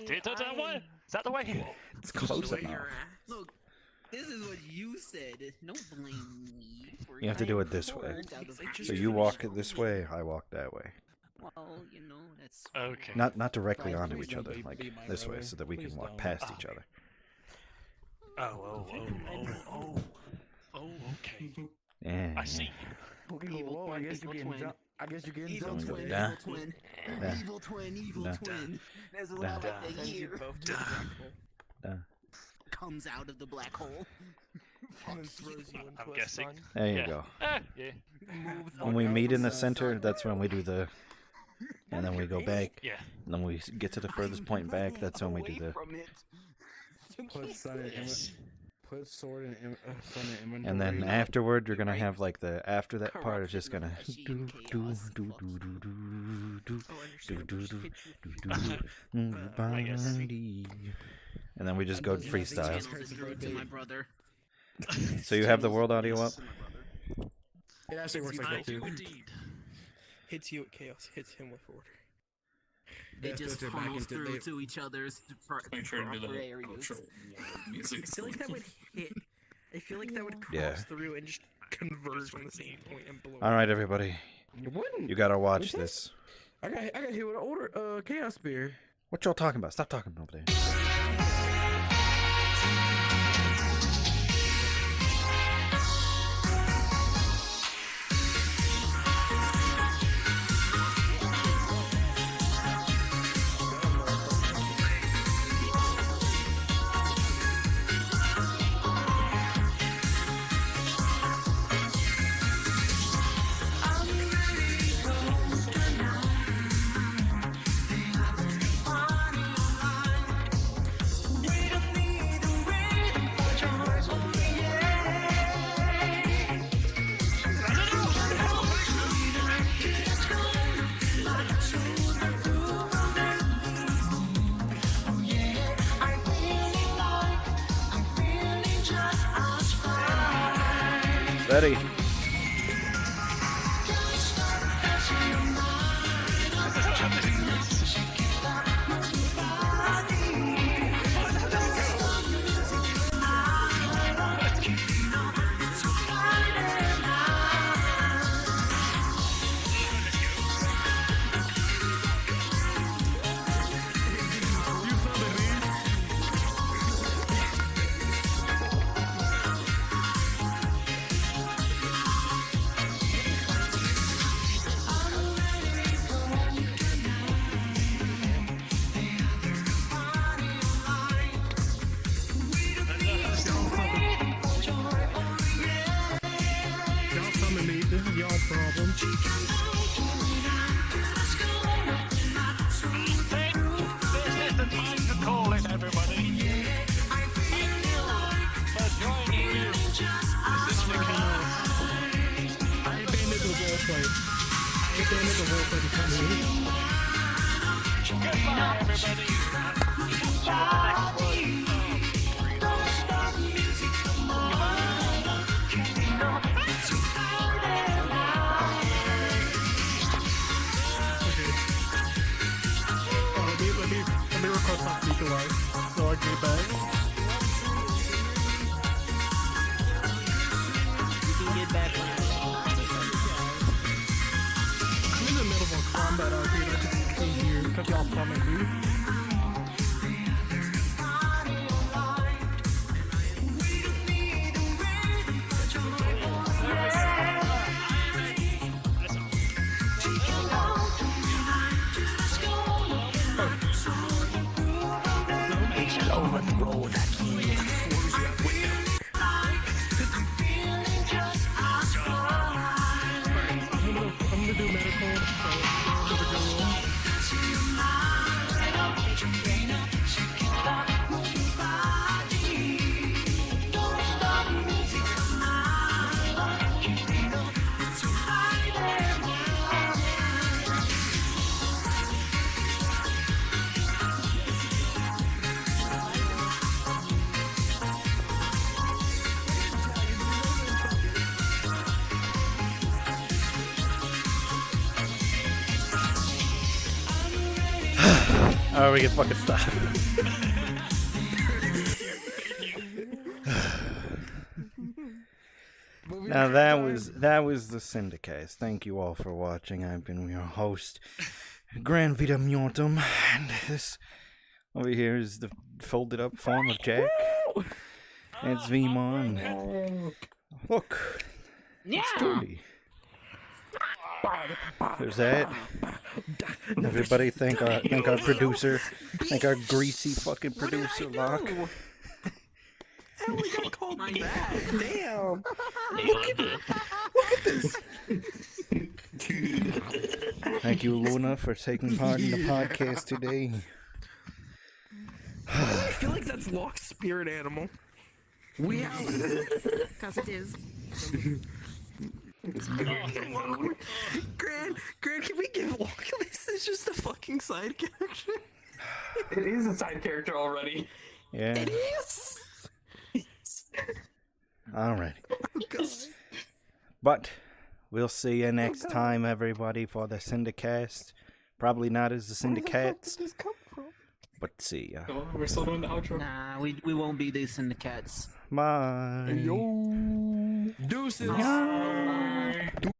did it that way? Is that the way? It's close Way enough. your ass. Look, this is what you said. Don't blame me for You have to do it this way. words out of So you walk it this way, I walk that way. Well, you know, that's Okay. Not directly Guys, onto please each don't other, be like my this way, brother. so that we Please can walk don't. past each other. Oh, okay. Yeah. I see. Evil Whoa, I twin, guess you're evil getting twin. I guess you're getting evil dumped. twin, Nah. evil twin, Nah. evil twin, evil Nah. twin. That's what Nah. I like to Sends you hear. both to the black hole. Comes out of the black hole. And then throws you into I'm a guessing. sun. There you Yeah. go. Yeah. Moves When we out meet the in the sun. center, that's when we do the, and then we go back, Yeah. and then we get to the furthest point back. That's when we do the, From it. Put sun in Yes. put sword in sun in inventory. and then afterward you're gonna have like the after that part is Corruption just gonna of machine do do chaos. do Fuck do you. do do do Oh, and do your do saber do just hits do you. do I guess. body. And then we just go does nothing freestyle. else. Channels it through to my brother. So you have the Channels world it audio up? to my brother. It actually works like I that do too. indeed. Hits you with chaos, hits him with order. They Yeah, just filter back funnels into through the- to each other's Make sure to do proper the areas. outro music. I feel like that would hit. I feel like that would cross Yeah. through and just converge on the same point and blow. All right, everybody, You wouldn't. you gotta watch this. I got hit with an order chaos spear. What y'all talking about? Stop talking over there. I'm ready for tonight. The others Ready? Y'all summon me. This is y'all problem. This is the time to call it, everybody. Thank you for joining me. I abandoned the roleplay. To come in. Goodbye, everybody. Let me request my speaker live. So I get back. You can get back on I'm in the middle of a combat out here. I just came here because y'all summoned me. I'm gonna do medical. Oh, we can fucking stop. Now that was the Syndicast. Thank you all for watching. I've been your host, Gran Vida Mutum, and this over here is the folded up form of Jack. It's Vmon. Look, it's Judy. There's that. Everybody thank our producer, thank our greasy fucking producer, Locke. Hell, we got called back. Damn. Look at this. Thank you, Luna, for taking part in the podcast today. I feel like that's Locke's spirit animal. We out. Because it is. Gran, can we give Locke this? Is just a fucking side character. It is a side character already. Yeah. It is. Alright. But we'll see you next time, everybody, for the Syndicast. Probably not as the Syndicats, but see ya. Oh, we're still doing the outro. Nah, we won't be the Syndicats. Bye. Deuces. Bye.